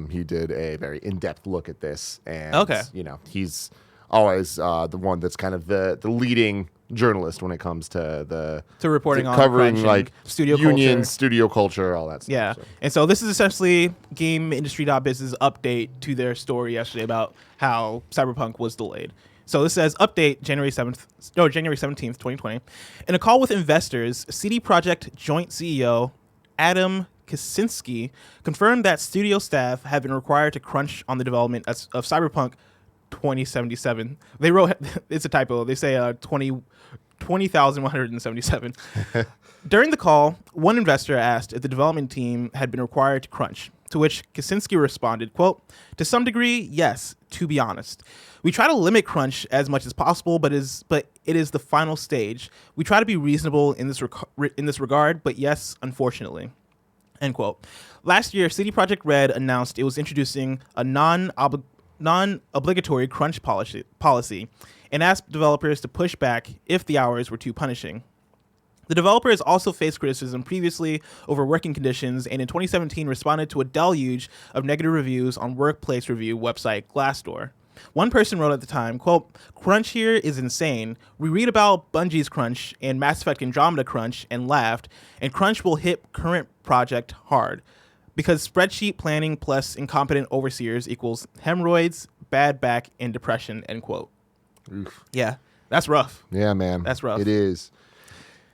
He did a very in-depth look at this. And, you know, he's always the one that's kind of the leading journalist when it comes to reporting on covering like studio unions, culture. Studio culture, all that stuff. Yeah. So. And so this is essentially GameIndustry.biz's update to their story yesterday about how Cyberpunk was delayed. So this says, update January 17th, 2020. In a call with investors, CD Projekt joint CEO Adam Kaczynski confirmed that studio staff have been required to crunch on the development of Cyberpunk 2077. They wrote, it's a typo. They say 20,177. During the call, one investor asked if the development team had been required to crunch, to which Kaczynski responded, quote, "To some degree, yes, to be honest. We try to limit crunch as much as possible, but it is the final stage. We try to be reasonable in this regard, but yes, unfortunately." End quote. Last year, CD Projekt Red announced it was introducing a non-obligatory crunch policy and asked developers to push back if the hours were too punishing. The developers also faced criticism previously over working conditions, and in 2017 responded to a deluge of negative reviews on workplace review website Glassdoor. One person wrote at the time, quote, "Crunch here is insane. We read about Bungie's crunch and Mass Effect Andromeda crunch and laughed, and crunch will hit current project hard. Because spreadsheet planning plus incompetent overseers equals hemorrhoids, bad back, and depression," end quote. Oof. Yeah, that's rough. Yeah, man. That's rough. It is.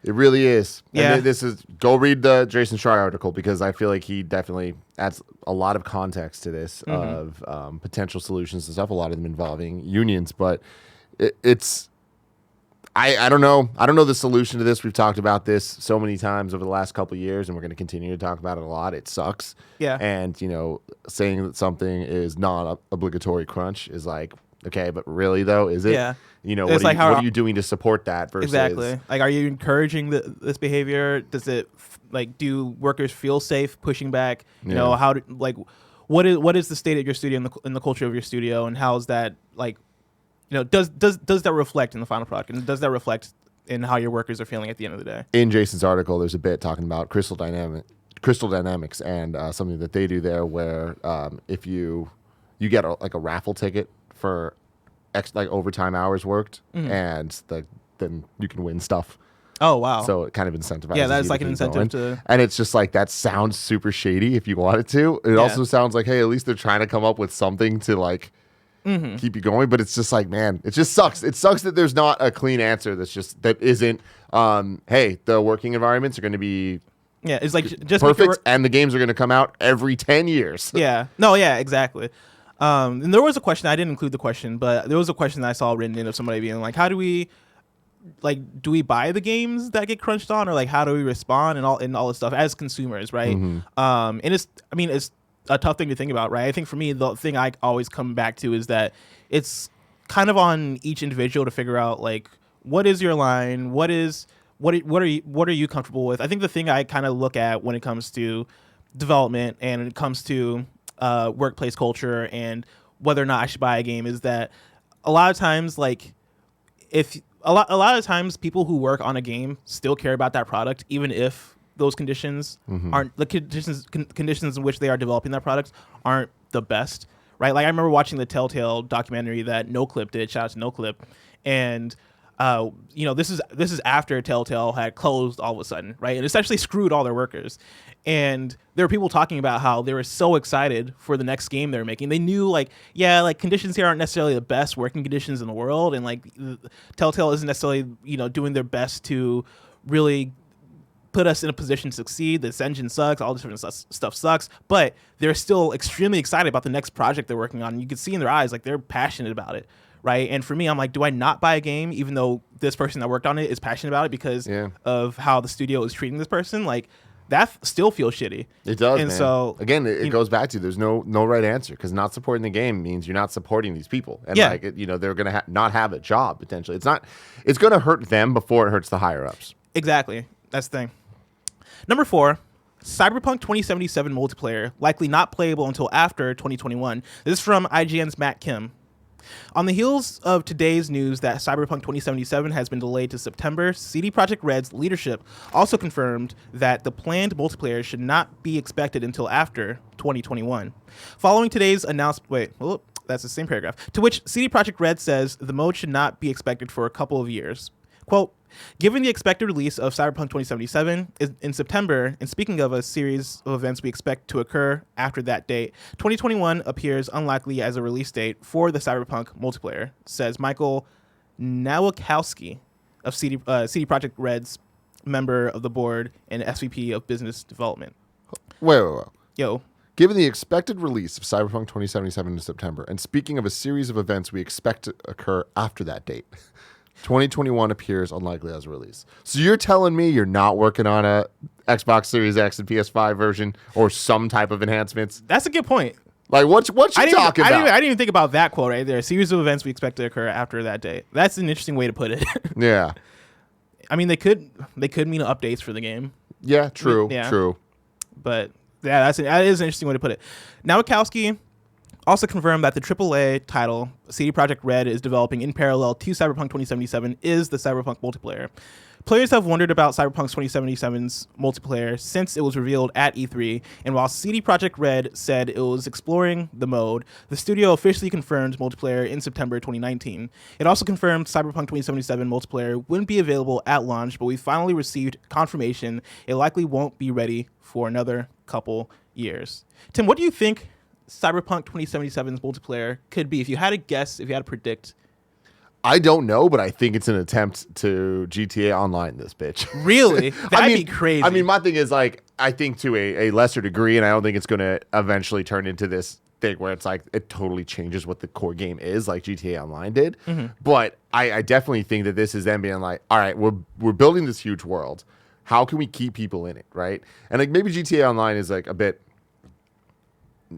It really is. Yeah. And go read the Jason Schreier article, because I feel like he definitely adds a lot of context to this of potential solutions and stuff, a lot of them involving unions. But it's, I don't know. I don't know the solution to this. We've talked about this so many times over the last couple of years, and we're going to continue to talk about it a lot. It sucks. Yeah. And, saying that something is non-obligatory crunch is like, okay, but really though, is it? Yeah. What are you doing to support that versus... Exactly. Like, are you encouraging this behavior? Does it, do workers feel safe pushing back? What is the state of your studio and the culture of your studio, and how is that, does that reflect in the final product? And does that reflect in how your workers are feeling at the end of the day? In Jason's article, there's a bit talking about Crystal Dynamics and something that they do there where if you get a raffle ticket for overtime hours worked, and then you can win stuff. Oh, wow. So it kind of incentivizes. Yeah, that's you like an incentive to... And it's just like, that sounds super shady if you want it to. It also sounds like, hey, at least they're trying to come up with something to keep you going. But it's just like, man, it just sucks. It sucks that there's not a clean answer that isn't, hey, the working environments are going to be... Yeah, it's like just perfect, and the games are going to come out every 10 years. Yeah. No, yeah, exactly. And there was a question, I didn't include the question, but there was a question that I saw written in of somebody being like, how do we, do we buy the games that get crunched on, or how do we respond and all this stuff as consumers, right? And it's a tough thing to think about, right? I think for me, the thing I always come back to is that it's kind of on each individual to figure out what is your line, what are you comfortable with? I think the thing I kind of look at when it comes to development and when it comes to workplace culture and whether or not I should buy a game is that a lot of times, a lot of times people who work on a game still care about that product, even if those conditions aren't the conditions in which they are developing that product aren't the best, right? I remember watching the Telltale documentary that NoClip did. Shout out to NoClip, and this is after Telltale had closed all of a sudden, right? And essentially screwed all their workers. And there were people talking about how they were so excited for the next game they were making. They knew conditions here aren't necessarily the best working conditions in the world. And Telltale isn't necessarily, doing their best to really put us in a position to succeed. This engine sucks. All this different stuff sucks. But they're still extremely excited about the next project they're working on. And you can see in their eyes, they're passionate about it. Right. And for me, I'm like, do I not buy a game even though this person that worked on it is passionate about it because of how the studio is treating this person? That still feels shitty. It does. And man. so again, it goes back to there's no right answer, because not supporting the game means you're not supporting these people. And they're going to not have a job potentially. It's going to hurt them before it hurts the higher ups. Exactly. That's the thing. Number 4. Cyberpunk 2077 multiplayer likely not playable until after 2021. This is from IGN's Matt Kim. On the heels of today's news that Cyberpunk 2077 has been delayed to September, CD Projekt Red's leadership also confirmed that the planned multiplayer should not be expected until after 2021. Following today's announcement, that's the same paragraph, to which CD Projekt Red says the mode should not be expected for a couple of years. Quote, given the expected release of Cyberpunk 2077 in September, and speaking of a series of events we expect to occur after that date, 2021 appears unlikely as a release date for the Cyberpunk multiplayer, says Michael Nowakowski of CD Projekt Red's member of the board and SVP of Business Development. Wait. Yo. Given the expected release of Cyberpunk 2077 in September, and speaking of a series of events we expect to occur after that date, 2021 appears unlikely as a release. So you're telling me you're not working on a Xbox Series X and PS5 version or some type of enhancements? That's a good point. Like, what you talking about? I didn't even think about that quote right there. A series of events we expect to occur after that date. That's an interesting way to put it. Yeah. I mean, they could mean updates for the game. Yeah, true. But yeah, that is an interesting way to put it. Now, Wachowski also confirmed that the AAA title CD Projekt Red is developing in parallel to Cyberpunk 2077 is the Cyberpunk multiplayer. Players have wondered about Cyberpunk 2077's multiplayer since it was revealed at E3, and while CD Projekt Red said it was exploring the mode, the studio officially confirmed multiplayer in September 2019. It also confirmed Cyberpunk 2077 multiplayer wouldn't be available at launch, but we finally received confirmation it likely won't be ready for another couple years. Tim, what do you think Cyberpunk 2077's multiplayer could be? If you had to guess, if you had to predict. I don't know, but I think it's an attempt to GTA Online this bitch. Really? That'd be crazy. I mean, my thing is, like, I think to a lesser degree, and I don't think it's going to eventually turn into this thing where it's like it totally changes what the core game is, like GTA Online did. Mm-hmm. But I definitely think that this is them being like, all right, we're building this huge world. How can we keep people in it, right? And like maybe GTA Online is like a bit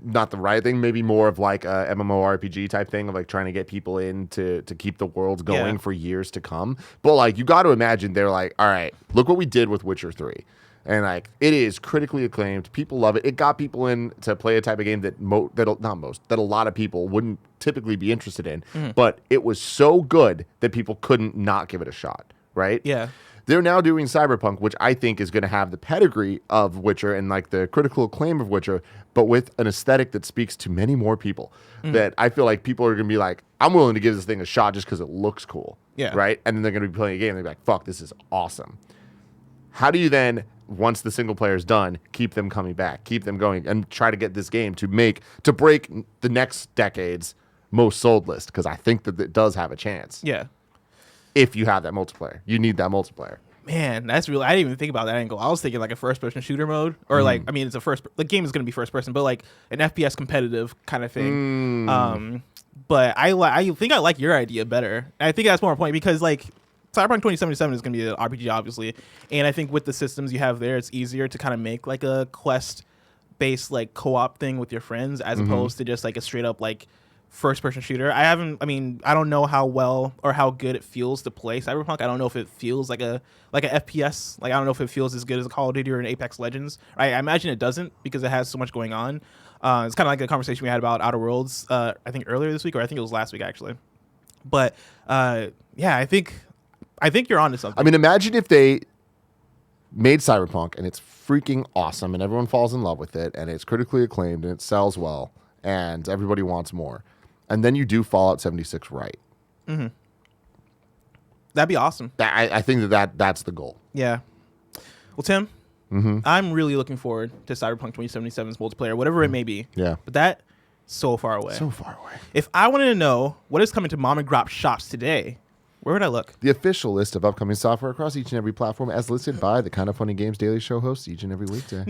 not the right thing, maybe more of like a MMORPG type thing of like trying to get people in to keep the world going for years to come. But like you got to imagine they're like, all right, look what we did with Witcher 3. And like it is critically acclaimed. People love it. It got people in to play a type of game that that a lot of people wouldn't typically be interested in. Mm-hmm. But it was so good that people couldn't not give it a shot, right? Yeah. They're now doing Cyberpunk, which I think is going to have the pedigree of Witcher and like the critical acclaim of Witcher, but with an aesthetic that speaks to many more people. That I feel like people are going to be like, I'm willing to give this thing a shot just because it looks cool. Yeah. Right? And then they're going to be playing a game and they're like, fuck, this is awesome. How do you then, once the single player is done, keep them coming back, keep them going, and try to get this game to break the next decade's most sold list? Because I think that it does have a chance. Yeah. If you have that multiplayer, you need that multiplayer. Man, that's really, I didn't even think about that angle. I was thinking like a first person shooter mode, or like, I mean, the game is going to be first person, but like an FPS competitive kind of thing. But I think I like your idea better. And I think that's more important because like Cyberpunk 2077 is going to be an RPG, obviously. And I think with the systems you have there, it's easier to kind of make like a quest based like co-op thing with your friends as opposed to just like a straight up like first person shooter. I don't know how well or how good it feels to play Cyberpunk. I don't know if it feels like a FPS. Like I don't know if it feels as good as a Call of Duty or an Apex Legends. I imagine it doesn't because it has so much going on. It's kind of like the conversation we had about Outer Worlds, I think earlier this week, or I think it was last week actually. But yeah, I think you're onto something. I mean, imagine if they made Cyberpunk and it's freaking awesome and everyone falls in love with it and it's critically acclaimed and it sells well and everybody wants more. And then you do Fallout 76 right. Mm-hmm. That'd be awesome. I think that's the goal. Yeah. Well, Tim, I'm really looking forward to Cyberpunk 2077's multiplayer, whatever it may be. Yeah. But that's so far away. So far away. If I wanted to know what is coming to mom and grop shops today, where would I look? The official list of upcoming software across each and every platform as listed by the Kind of Funny Games Daily Show hosts each and every weekday.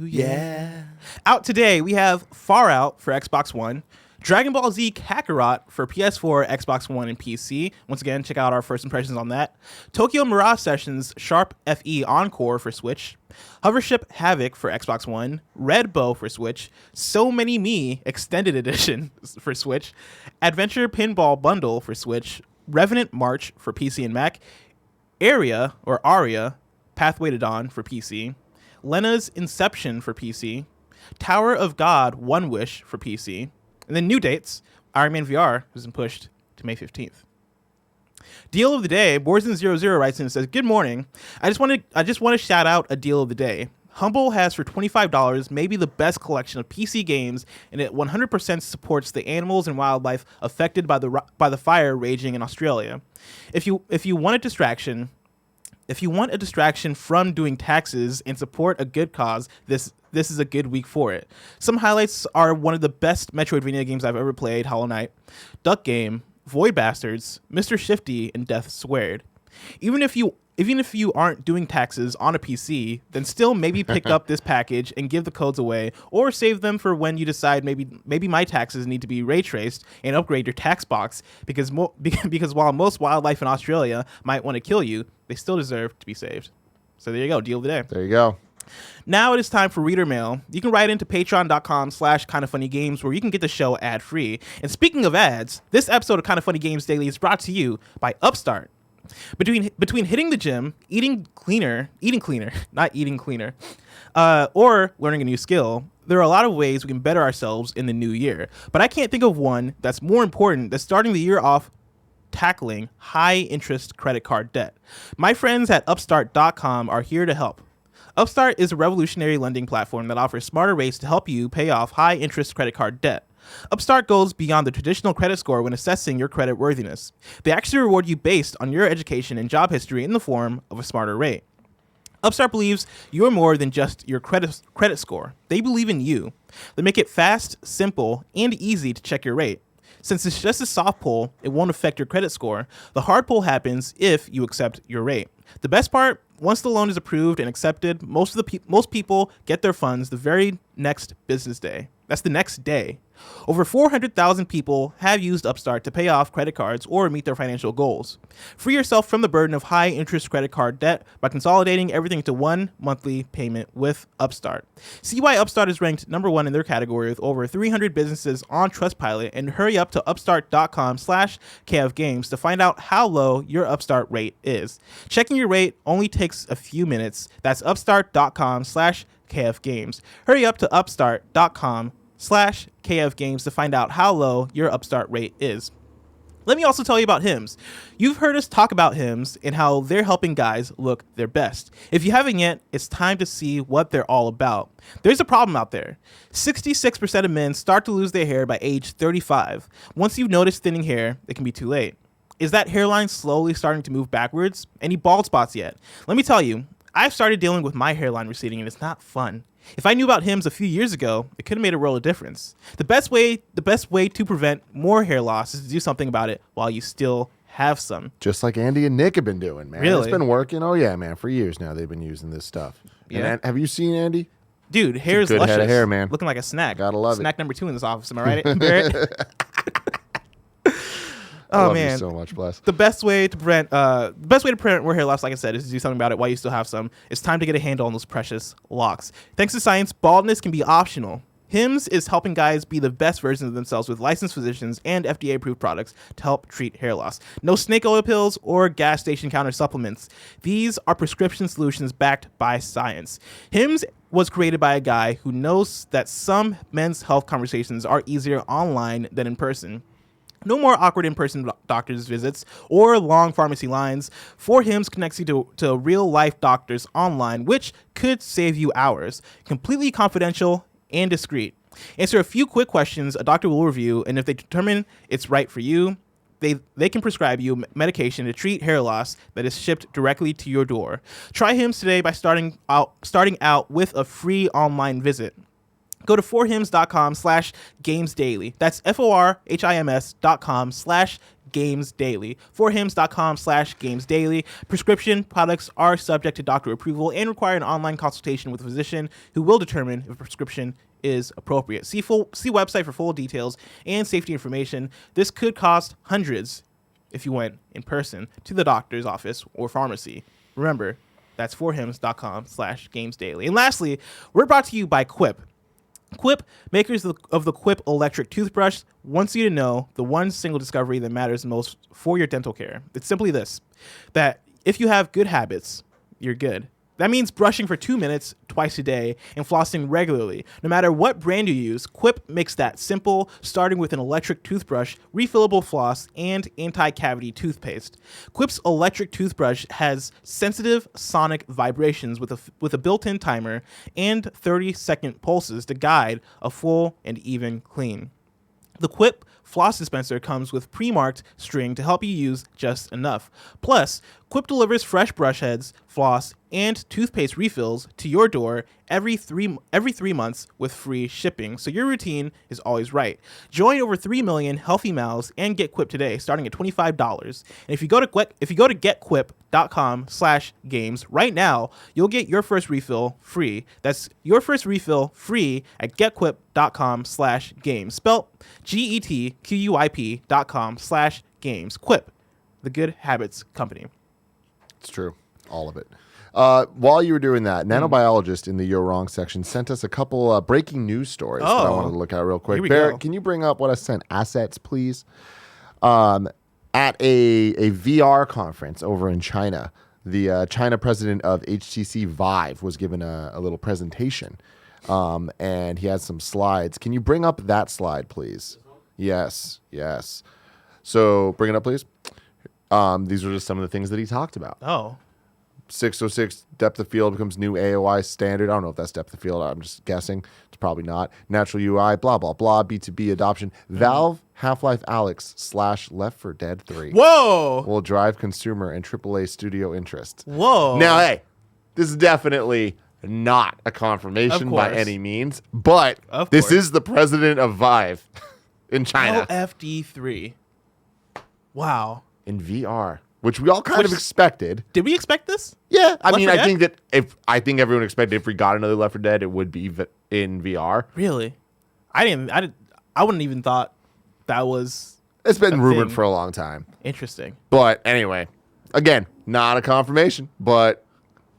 Yeah. Out today, we have Far Out for Xbox One, Dragon Ball Z Kakarot for PS4, Xbox One, and PC. Once again, check out our first impressions on that. Tokyo Mirage Sessions Sharp FE Encore for Switch, Hovership Havoc for Xbox One, Red Bow for Switch, So Many Me Extended Edition for Switch, Adventure Pinball Bundle for Switch, Revenant March for PC and Mac, Aria Pathway to Dawn for PC, Lena's Inception for PC, Tower of God One Wish for PC, and then new dates, Iron Man VR has been pushed to May 15th. Deal of the day, Borzen00 writes in and says, "Good morning. I just want to shout out a deal of the day. Humble has for $25 maybe the best collection of PC games, and it 100% supports the animals and wildlife affected by the fire raging in Australia. If you want a distraction from doing taxes and support a good cause, this is a good week for it. Some highlights are one of the best Metroidvania games I've ever played, Hollow Knight, Duck Game, Void Bastards, Mr. Shifty, and Death Squared. Even if you even if you aren't doing taxes on a PC, then still maybe pick up this package and give the codes away, or save them for when you decide maybe my taxes need to be ray traced, and upgrade your tax box, because while most wildlife in Australia might want to kill you, they still deserve to be saved. So there you go, deal of the day. There you go. Now it is time for reader mail. You can write into patreon.com/kindoffunnygames, where you can get the show ad-free. And speaking of ads, this episode of Kind of Funny Games Daily is brought to you by Upstart. Between hitting the gym, eating cleaner, or learning a new skill, there are a lot of ways we can better ourselves in the new year. But I can't think of one that's more important than starting the year off tackling high-interest credit card debt. My friends at Upstart.com are here to help. Upstart is a revolutionary lending platform that offers smarter rates to help you pay off high-interest credit card debt. Upstart goes beyond the traditional credit score when assessing your credit worthiness. They actually reward you based on your education and job history in the form of a smarter rate. Upstart believes you're more than just your credit score. They believe in you. They make it fast, simple, and easy to check your rate. Since it's just a soft pull, it won't affect your credit score. The hard pull happens if you accept your rate. The best part, once the loan is approved and accepted, most people get their funds the very next business day. That's the next day. Over 400,000 people have used Upstart to pay off credit cards or meet their financial goals. Free yourself from the burden of high-interest credit card debt by consolidating everything into one monthly payment with Upstart. See why Upstart is ranked number 1 in their category with over 300 businesses on Trustpilot, and hurry up to upstart.com/kfgames to find out how low your Upstart rate is. Checking your rate only takes a few minutes. That's upstart.com/kfgames. Hurry up to upstart.com/kfgames to find out how low your Upstart rate is. Let me also tell you about Hims. You've heard us talk about Hims and how they're helping guys look their best. If you haven't yet, it's time to see what they're all about. There's a problem out there. 66% of men start to lose their hair by age 35. Once you've noticed thinning hair, it can be too late. Is that hairline slowly starting to move backwards? Any bald spots yet? Let me tell you, I've started dealing with my hairline receding, and it's not fun. If I knew about Hims a few years ago, it could have made a world of difference. The best way to prevent more hair loss is to do something about it while you still have some. Just like Andy and Nick have been doing, man. Really? It's been working. Oh, yeah, man. For years now, they've been using this stuff. Yeah. And have you seen Andy? Dude, hair is good luscious. head of hair, man. Looking like a snack. Gotta love snack it. Number 2 in this office. Am I right, Barrett? I Oh love man, you so much, Bless. The best way to prevent more hair loss, like I said, is to do something about it while you still have some. It's time to get a handle on those precious locks. Thanks to science, baldness can be optional. Hims is helping guys be the best versions of themselves with licensed physicians and FDA-approved products to help treat hair loss. No snake oil pills or gas station counter supplements. These are prescription solutions backed by science. Hims was created by a guy who knows that some men's health conversations are easier online than in person. No more awkward in-person doctor's visits or long pharmacy lines. 4Hims connects you to real-life doctors online, which could save you hours. Completely confidential and discreet. Answer a few quick questions a doctor will review, and if they determine it's right for you, they can prescribe you medication to treat hair loss that is shipped directly to your door. Try Hims today by starting out with a free online visit. Go to 4hims.com/gamesdaily. That's FORHIMS.com/gamesdaily. 4hims.com/gamesdaily. Prescription products are subject to doctor approval and require an online consultation with a physician who will determine if a prescription is appropriate. See website for full details and safety information. This could cost hundreds if you went in person to the doctor's office or pharmacy. Remember, that's 4hims.com/gamesdaily. And lastly, we're brought to you by QUIP. QUIP, makers of the QUIP electric toothbrush, wants you to know the one single discovery that matters most for your dental care. It's simply this, that if you have good habits, you're good. That means brushing for 2 minutes twice a day and flossing regularly. No matter what brand you use, QUIP makes that simple, starting with an electric toothbrush, refillable floss, and anti-cavity toothpaste. QUIP's electric toothbrush has sensitive sonic vibrations with a built-in timer and 30-second pulses to guide a full and even clean. The QUIP floss dispenser comes with pre-marked string to help you use just enough. Plus, QUIP delivers fresh brush heads, floss, and toothpaste refills to your door every three months with free shipping, so your routine is always right. Join over 3 million healthy mouths and get QUIP today, starting at $25. And if you go to GetQuip, getquip.com/games. Right now, you'll get your first refill free. That's your first refill free at getquip.com/games. Spelled GETQUIP.com/games. Quip, the good habits company. It's true. All of it. While you were doing that, Nanobiologist in the You're Wrong section sent us a couple breaking news stories that I wanted to look at real quick. Barrett, can you bring up what I sent? Assets, please. At a VR conference over in China, the China president of HTC Vive was given a little presentation, and he had some slides. Can you bring up that slide, please? Yes. So bring it up, please. These are just some of the things that he talked about. 606 depth of field becomes new AOI standard. I don't know if that's depth of field. I'm just guessing. It's probably not. Natural UI, blah, blah, blah. B2B adoption. Valve, Half-Life Alyx / Left 4 Dead 3. Whoa! Will drive consumer and AAA studio interest. Whoa. Now, hey, this is definitely not a confirmation by any means, but this is the president of Vive in China. LFD3. Wow. In VR. Which we all kind of expected. Did we expect this? Yeah, I think that I think everyone expected if we got another Left 4 Dead, it would be in VR. Really? I wouldn't even thought that was. It's been rumored for a long time. Interesting. But anyway, again, not a confirmation, but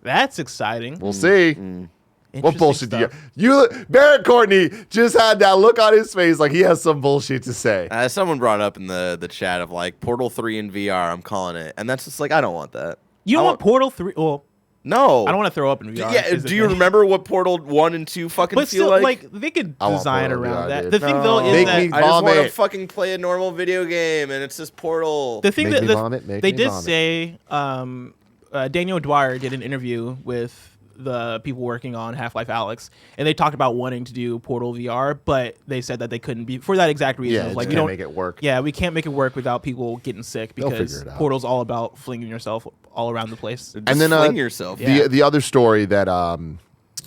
that's exciting. We'll see. What bullshit do you Barrett Courtney just had that look on his face like he has some bullshit to say. Someone brought up in the chat of like Portal 3 in VR, I'm calling it. And that's just like, I don't want that. You don't want Portal 3? Well, no. I don't want to throw up in VR. Yeah, do you remember what Portal 1 and 2 fucking feel like? They could design around that. Dude. The thing though is that I just want to fucking play a normal video game and it's just Portal. The thing they did say Daniel Dwyer did an interview with the people working on Half-Life Alyx, and they talked about wanting to do Portal VR, but they said that they couldn't be for that exact reason. Yeah, like we can't make it work. Yeah, we can't make it work without people getting sick because Portal's all about flinging yourself all around the place. And then fling yourself. The other story that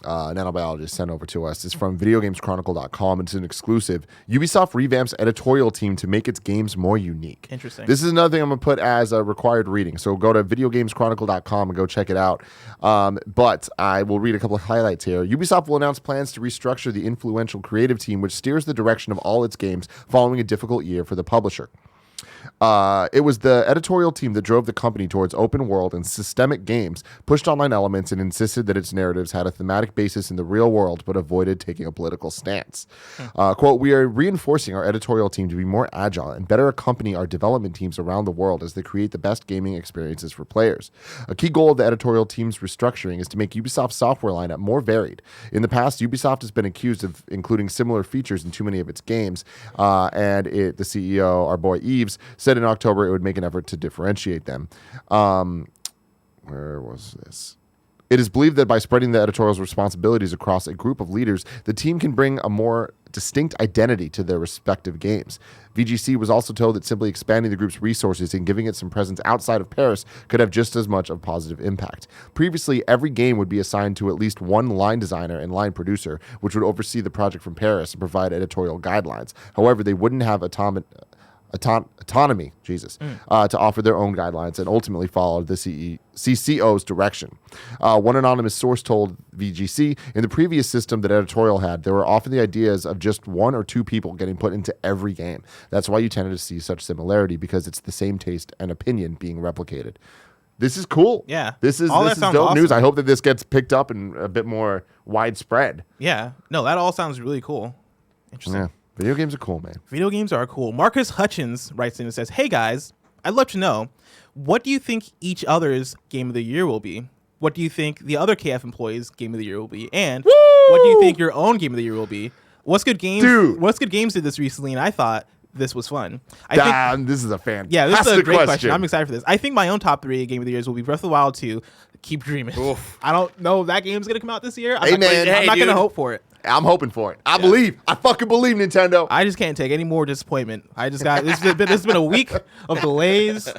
Nanobiologist sent over to us is from videogameschronicle.com. It's an exclusive. Ubisoft revamps editorial team to make its games more unique. Interesting. This is another thing I'm going to put as a required reading. So go to videogameschronicle.com and go check it out. But I will read a couple of highlights here. Ubisoft will announce plans to restructure the influential creative team, which steers the direction of all its games following a difficult year for the publisher. It was the editorial team that drove the company towards open world and systemic games, pushed online elements, and insisted that its narratives had a thematic basis in the real world, but avoided taking a political stance. Quote, we are reinforcing our editorial team to be more agile and better accompany our development teams around the world as they create the best gaming experiences for players. A key goal of the editorial team's restructuring is to make Ubisoft's software lineup more varied. In the past, Ubisoft has been accused of including similar features in too many of its games, and the CEO, our boy Eves, said in October it would make an effort to differentiate them. Where was this? It is believed that by spreading the editorial's responsibilities across a group of leaders, the team can bring a more distinct identity to their respective games. VGC was also told that simply expanding the group's resources and giving it some presence outside of Paris could have just as much of a positive impact. Previously, every game would be assigned to at least one line designer and line producer, which would oversee the project from Paris and provide editorial guidelines. However, they wouldn't have autonomy, to offer their own guidelines and ultimately follow the CCO's direction. One anonymous source told VGC, in the previous system that editorial had, there were often the ideas of just one or two people getting put into every game. That's why you tended to see such similarity, because it's the same taste and opinion being replicated. This is cool. Yeah. This is dope news. I hope that this gets picked up and a bit more widespread. Yeah. No, that all sounds really cool. Interesting. Yeah. Video games are cool, man. Video games are cool. Marcus Hutchens writes in and says, hey guys, I'd love to know, what do you think each other's game of the year will be? What do you think the other KF employees' game of the year will be? And what do you think your own game of the year will be? What's Good Games did this recently, and I thought this was fun. This is a fan. Yeah, this is a great question. I'm excited for this. I think my own top 3 game of the years will be Breath of the Wild 2, Keep Dreaming. Oof. I don't know if that game's going to come out this year. I'm not going to hope for it. I'm hoping for it. I believe. I fucking believe, Nintendo. I just can't take any more disappointment. I just got this has been a week of delays,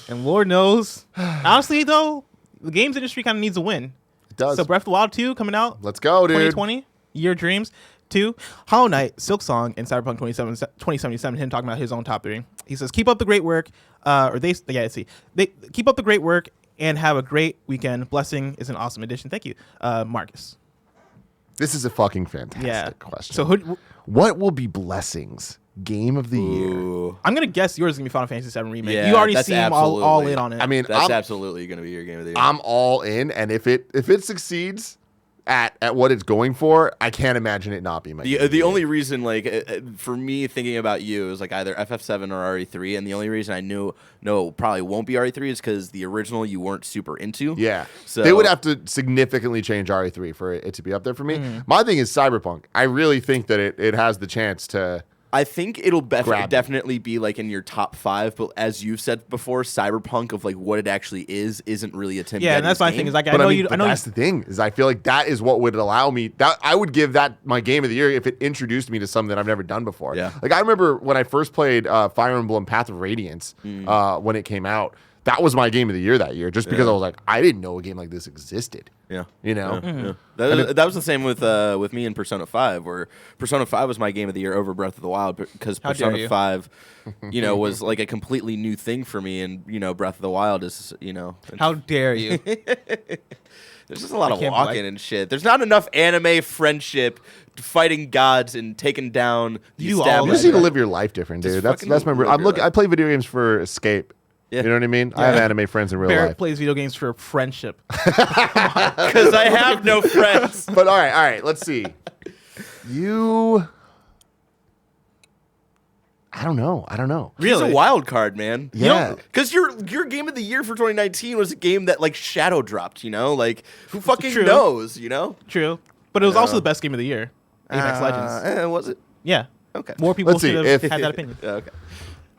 and Lord knows. Honestly, though, the games industry kind of needs a win. It does. So Breath of the Wild 2 coming out. Let's go, dude. 2020, Year of Dreams. 2, Hollow Knight, Silksong, and Cyberpunk 2077. Him talking about his own top 3. He says, "Keep up the great work." Keep up the great work. and have a great weekend. Blessing is an awesome addition. Thank you, Marcus. This is a fucking fantastic question. So what will be Blessing's game of the year? I'm gonna guess yours is gonna be Final Fantasy VII Remake. Yeah, you already that's seem all in on it. I mean, that's absolutely going to be your game of the year. I'm all in, and if it succeeds at what it's going for, I can't imagine it not being my game of the The year. only reason, like, for me thinking about you is like either FF7 or RE3, and the only reason I knew probably won't be RE3 is because the original you weren't super into. Yeah, so they would have to significantly change RE3 for it to be up there for me. My thing is Cyberpunk. I really think that it has the chance to. I think it'll Grab me. definitely be like in your top 5, but as you've said before, Cyberpunk of like what it actually isn't really a Tim. Yeah, and Geddes that's my game. thing. Is like I But know I mean, you. but I know that's the thing is I feel like that is what would allow me. That I would give that my game of the year if it introduced me to something that I've never done before. Yeah. Like I remember when I first played Fire Emblem Path of Radiance when it came out. That was my game of the year that year, just because I was like, I didn't know a game like this existed. Yeah, You know? Yeah. That was the same with me and Persona 5, where Persona 5 was my game of the year over Breath of the Wild because How dare Persona you. 5, was like a completely new thing for me, and Breath of the Wild is how dare you? there's just a lot of can't walking and shit. There's not enough anime friendship, fighting gods and taking down the You all You established. just need to live your life different, dude. That's fucking my. live I'm your looking. life. I play video games for escape. Yeah. You know what I mean? I have anime friends in real Barrett life. plays video games for friendship. Because I have no friends. But all right. Let's see. I don't know. He's a wild card, man. Yeah. Because your game of the year for 2019 was a game that like shadow dropped. Like who fucking True. knows? True, but it was also the best game of the year. Apex Legends. Was it? Yeah. Okay. More people Let's see, should have had that opinion. Okay.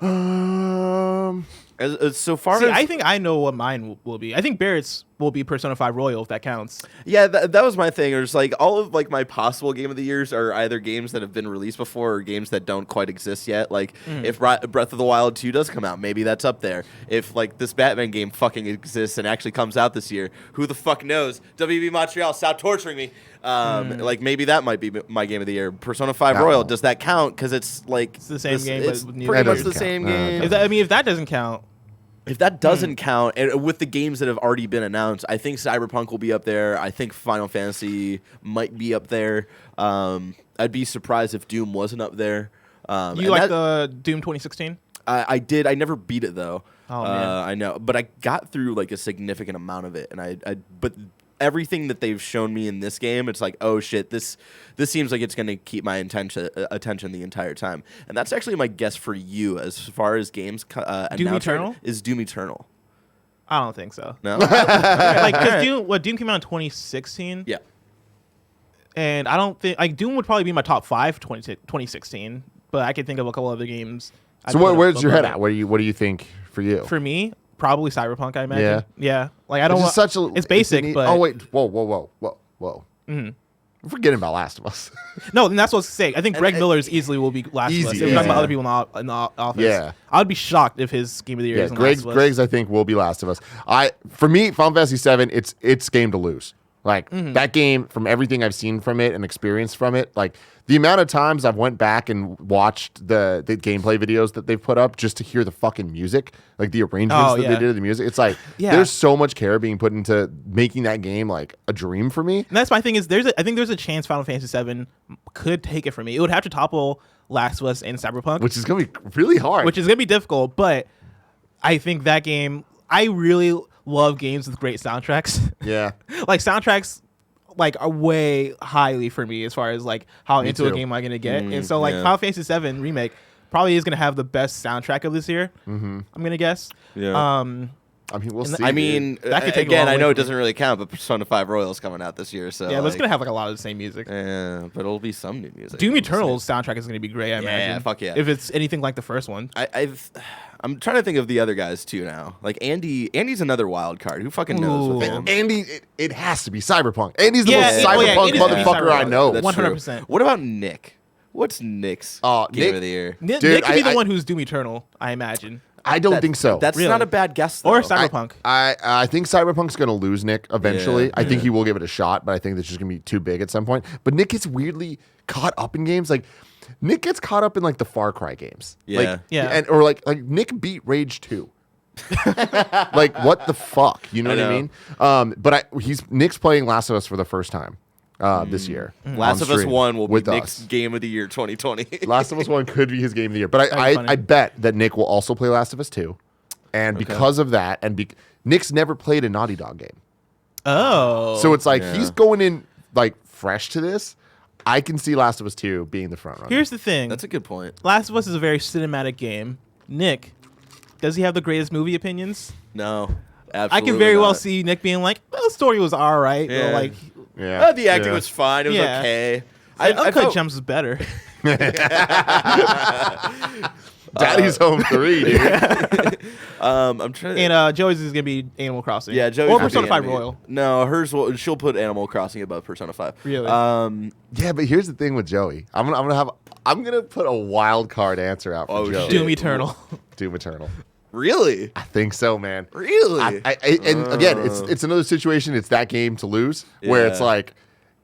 Um, So far See, as I think I know what mine will be. I think Barrett's will be Persona 5 Royal, if that counts. yeah, that was my thing. It was like all of like my possible game of the years are either games that have been released before or games that don't quite exist yet. Like if Breath of the Wild 2 does come out, maybe that's up there. If like this Batman game fucking exists and actually comes out this year, who the fuck knows? WB Montreal, stop torturing me. Like maybe that might be my game of the year. Persona 5 No. Royal, does that count? Because it's like It's the same game, It's but with new pretty much characters. the That same doesn't count. game. If that doesn't count, If that doesn't count, and with the games that have already been announced, I think Cyberpunk will be up there. I think Final Fantasy might be up there. I'd be surprised if Doom wasn't up there. you like the Doom 2016? I did. I never beat it though. Oh, man. I know, but I got through like a significant amount of it, and but everything that they've shown me in this game, it's like, oh shit, this seems like it's going to keep my attention the entire time. And that's actually my guess for you as far as games announced Eternal? is Doom Eternal. I don't think so. No. Like, because Doom came out in 2016, Yeah. and I don't think like Doom would probably be my top 5 for 2016, but I could think of a couple other games. so where's your head at? What do you think for you? For me, probably Cyberpunk. I imagine. Yeah. Like I don't. It's such a. It's basic, neat- but oh wait, whoa. Mm-hmm. We're forgetting about Last of Us. no, and that's what I was saying. I think Greg Miller's easily will be Last of Us. Easy, If we're talking yeah. about other people in the office, Yeah. I'd be shocked if his game of the year Yeah, isn't Last of Us. Greg's I think will be Last of Us. For me, Final Fantasy VII, it's game to lose. Like that game, from everything I've seen from it and experienced from it, like the amount of times I've went back and watched the gameplay videos that they've put up just to hear the fucking music, like the arrangements that yeah. they did of the music. It's like there's so much care being put into making that game like a dream for me. And that's my thing is I think there's a chance Final Fantasy VII could take it from me. It would have to topple Last of Us and Cyberpunk, Which is gonna be really hard. which is gonna be difficult. But I think that game, I really love games with great soundtracks. yeah. Like soundtracks like are way highly for me as far as like how into a too. game I'm gonna get. And so like yeah. Final Fantasy VII Remake probably is gonna have the best soundtrack of this year. I'm gonna guess. Yeah. I mean, we'll see. I dude. mean, That could take a again, long I way know it from me. doesn't really count, but Persona 5 Royal is coming out this year, so yeah, but it's like, gonna have like a lot of the same music. yeah, but it'll be some new music. Doom I'm just saying. Eternal's soundtrack is gonna be great, I imagine. fuck yeah. If it's anything like the first one. I'm trying to think of the other guys too now. Like Andy's another wild card. Who fucking knows with Ooh. him? Andy, it has to be Cyberpunk. Andy's the Yeah, most yeah, Cyberpunk it is gonna be motherfucker I Cyberpunk. know. That's 100%. true. What about Nick? What's Nick's game Nick- of the year? Nick Dude, could be the I- one who's Doom Eternal, I imagine. I don't think so. That's Really? not a bad guess. Or though. Cyberpunk. I think Cyberpunk's going to lose Nick eventually. Yeah. I think he will give it a shot, but I think that's just going to be too big at some point. But Nick gets weirdly caught up in games. Like, Nick gets caught up in, like, the Far Cry games. Yeah. Like, Yeah. Or, like Nick beat Rage 2. Like, what the fuck? You know what I mean? But Nick's playing Last of Us for the first time this year. Last of Us 1 will be Nick's us. game of the year 2020. Last of Us 1 could be his game of the year. But I bet that Nick will also play Last of Us 2. And because of that, and Nick's never played a Naughty Dog game. Oh. So it's like he's going in like fresh to this. I can see Last of Us 2 being the front runner. Here's the thing. That's a good point. Last of Us is a very cinematic game. Nick, does he have the greatest movie opinions? No. Absolutely I can very well not. see Nick being like, well, the story was all right. Yeah. Or like, The acting was fine. It was okay. Uncut Gems is better. Daddy's Home 3, dude. I'm trying to... And Joey's is going to be Animal Crossing. Yeah, Joey's or gonna Persona be 5 Animal- Royal. No, she'll put Animal Crossing above Persona 5. Really? Yeah, but here's the thing with Joey. I'm gonna put a wild card answer out for Joey. Doom Eternal. Doom Eternal. Really? I think so, man. Really? And again, it's another situation. It's that game to lose where it's like,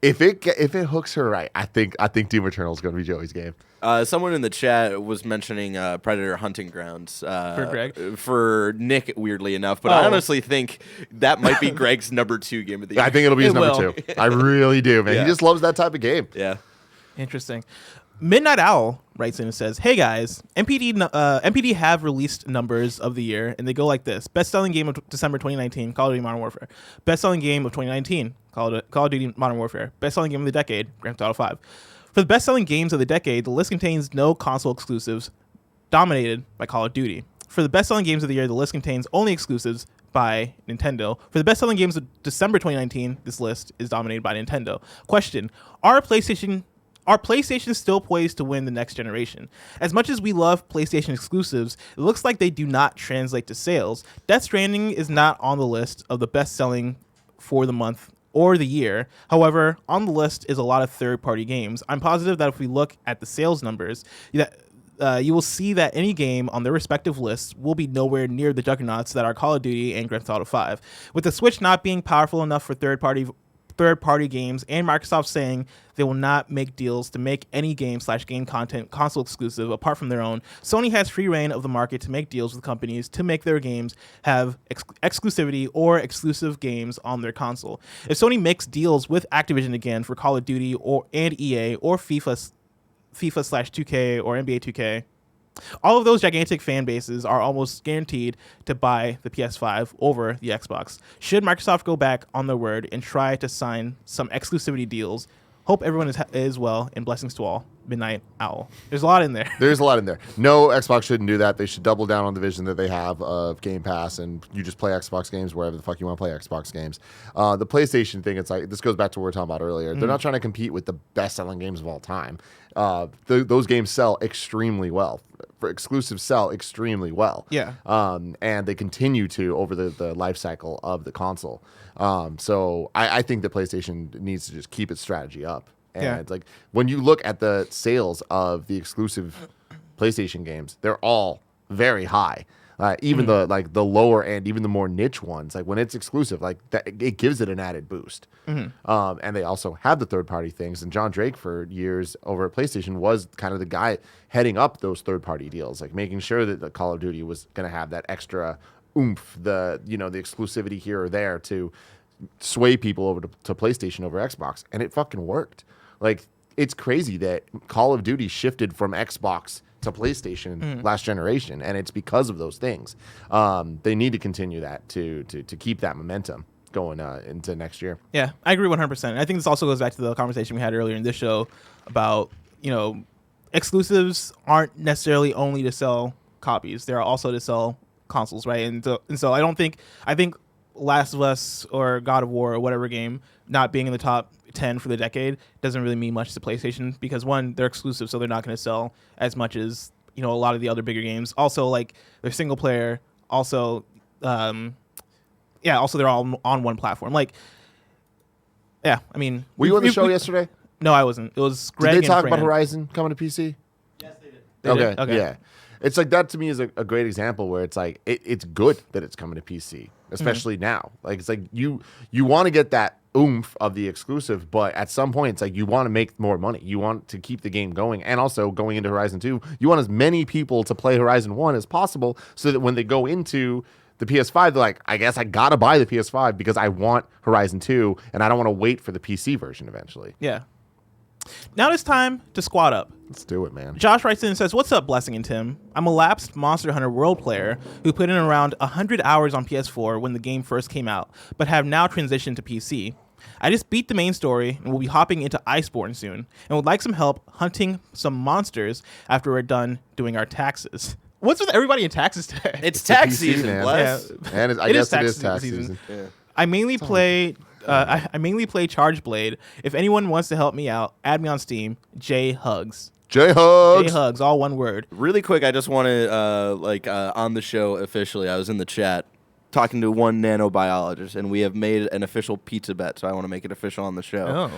if it hooks her right, I think Doom Eternal is gonna be Joey's game. Someone in the chat was mentioning Predator Hunting Grounds For Greg? For Nick, weirdly enough, but I honestly think that might be Greg's number 2 game of the year. I think it'll be his number will. 2. I really do, man. Yeah. He just loves that type of game. Yeah. Interesting. Midnight Owl writes in and says, "Hey guys, MPD have released numbers of the year, and they go like this: best-selling game of December 2019, Call of Duty Modern Warfare; best-selling game of 2019, Call of Duty Modern Warfare; best-selling game of the decade, Grand Theft Auto 5. For the best-selling games of the decade, the list contains no console exclusives, dominated by Call of Duty. For the best-selling games of the year, the list contains only exclusives by Nintendo. For the best-selling games of December 2019, this list is dominated by Nintendo. Question: Are PlayStation still poised to win the next generation? As much as we love PlayStation exclusives, it looks like they do not translate to sales. Death Stranding is not on the list of the best-selling for the month or the year. However, on the list is a lot of third-party games. I'm positive that if we look at the sales numbers, you will see that any game on their respective lists will be nowhere near the juggernauts that are Call of Duty and Grand Theft Auto 5. With the Switch not being powerful enough for third-party games, and Microsoft saying they will not make deals to make any game/game content console exclusive apart from their own, Sony has free reign of the market to make deals with companies to make their games have exclusivity or exclusive games on their console. If Sony makes deals with Activision again for Call of Duty and EA or FIFA/2K or NBA 2K, all of those gigantic fan bases are almost guaranteed to buy the PS5 over the Xbox. Should Microsoft go back on their word and try to sign some exclusivity deals? Hope everyone is well, and blessings to all. Midnight Owl. There's a lot in there. There's a lot in there. No, Xbox shouldn't do that. They should double down on the vision that they have of Game Pass, and you just play Xbox games wherever the fuck you want to play Xbox games. The PlayStation thing, it's like, this goes back to what we were talking about earlier. They're not trying to compete with the best-selling games of all time. Those games sell extremely well. For exclusives sell extremely well. Yeah. And they continue to over the life cycle of the console. So I think the PlayStation needs to just keep its strategy up. And it's like, when you look at the sales of the exclusive PlayStation games, they're all very high. Even the lower end, even the more niche ones, like when it's exclusive, like that, it gives it an added boost. And they also have the third party things. And John Drake for years over at PlayStation was kind of the guy heading up those third party deals, like making sure that the Call of Duty was going to have that extra oomph, the exclusivity here or there to sway people over to PlayStation over Xbox. And it fucking worked. Like, it's crazy that Call of Duty shifted from Xbox to PlayStation last generation, and it's because of those things. They need to continue that to keep that momentum going into next year. Yeah, I agree 100%. I think this also goes back to the conversation we had earlier in this show about, exclusives aren't necessarily only to sell copies. They're also to sell consoles, right? And so I think Last of Us or God of War or whatever game not being in the top 10 for the decade doesn't really mean much to PlayStation, because one, they're exclusive, so they're not going to sell as much as a lot of the other bigger games. Also, like, they're single player. Also, also they're all on one platform. Like, yeah, I mean, were you on the show yesterday? No, I wasn't. It was Greg. Did they talk and about Fran. Horizon coming to PC? Yes, they did. They did? Okay. Yeah. It's like that to me is a great example where it's like it's good that it's coming to PC, especially now. Like it's like you want to get that oomph of the exclusive, but at some point it's like you want to make more money. You want to keep the game going, and also going into Horizon 2, you want as many people to play Horizon 1 as possible, so that when they go into the PS5, they're like, I guess I gotta buy the PS5 because I want Horizon 2, and I don't want to wait for the PC version eventually. Yeah. Now it's time to squad up. Let's do it, man. Josh writes in and says, "What's up, Blessing and Tim? I'm a lapsed Monster Hunter World player who put in around 100 hours on PS4 when the game first came out, but have now transitioned to PC. I just beat the main story and will be hopping into Iceborne soon, and would like some help hunting some monsters after we're done doing our taxes." What's with everybody in taxes today? It's tax PC, season, man. Bless. Yeah. And I guess it is tax season. Yeah. I mainly play Charge Blade. If anyone wants to help me out, add me on Steam. JHugs. JHugs. JHugs, all one word. Really quick, I just want to, on the show officially, I was in the chat talking to one nanobiologist, and we have made an official pizza bet, so I want to make it official on the show.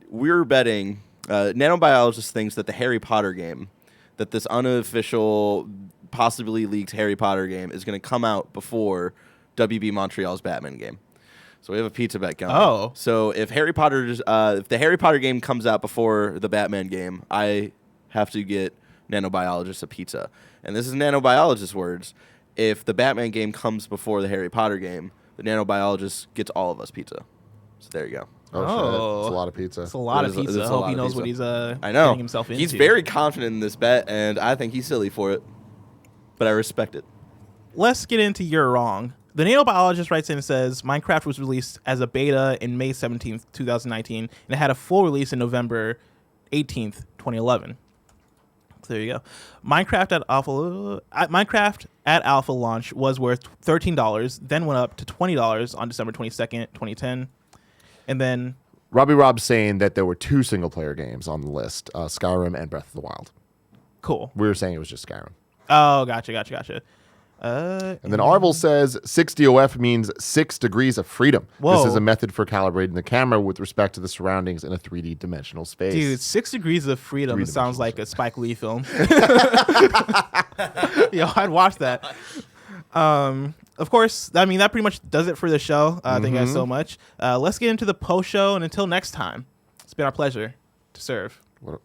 We're betting, nanobiologist thinks that the Harry Potter game, that this unofficial, possibly leaked Harry Potter game, is going to come out before WB Montreal's Batman game. So we have a pizza bet going. Oh. So if the Harry Potter game comes out before the Batman game, I have to get nanobiologist a pizza. And this is nanobiologist's words. If the Batman game comes before the Harry Potter game, the nanobiologist gets all of us pizza. So there you go. Oh, shit. It's a lot of pizza. It's a lot of It is- pizza. it's I a hope lot he of knows pizza. what he's I know. getting himself into. He's very confident in this bet, and I think he's silly for it. But I respect it. Let's get into You're Wrong. The nanobiologist writes in and says, Minecraft was released as a beta in May 17th, 2019, and it had a full release in November 18th, 2011. So there you go. Minecraft at alpha launch was worth $13, then went up to $20 on December 22nd, 2010. And then Robbie Rob's saying that there were 2 single-player games on the list, Skyrim and Breath of the Wild. cool. We were saying it was just Skyrim. Oh, gotcha. And then Arvel says 6DOF means 6 degrees of freedom. Whoa. This is a method for calibrating the camera with respect to the surroundings in a 3D dimensional space. Dude, 6 Degrees of Freedom sounds like a Spike Lee film. Yo, I'd watch that. Of course, I mean, that pretty much does it for the show. Thank you guys so much. Let's get into the post show, and until next time, it's been our pleasure to serve. What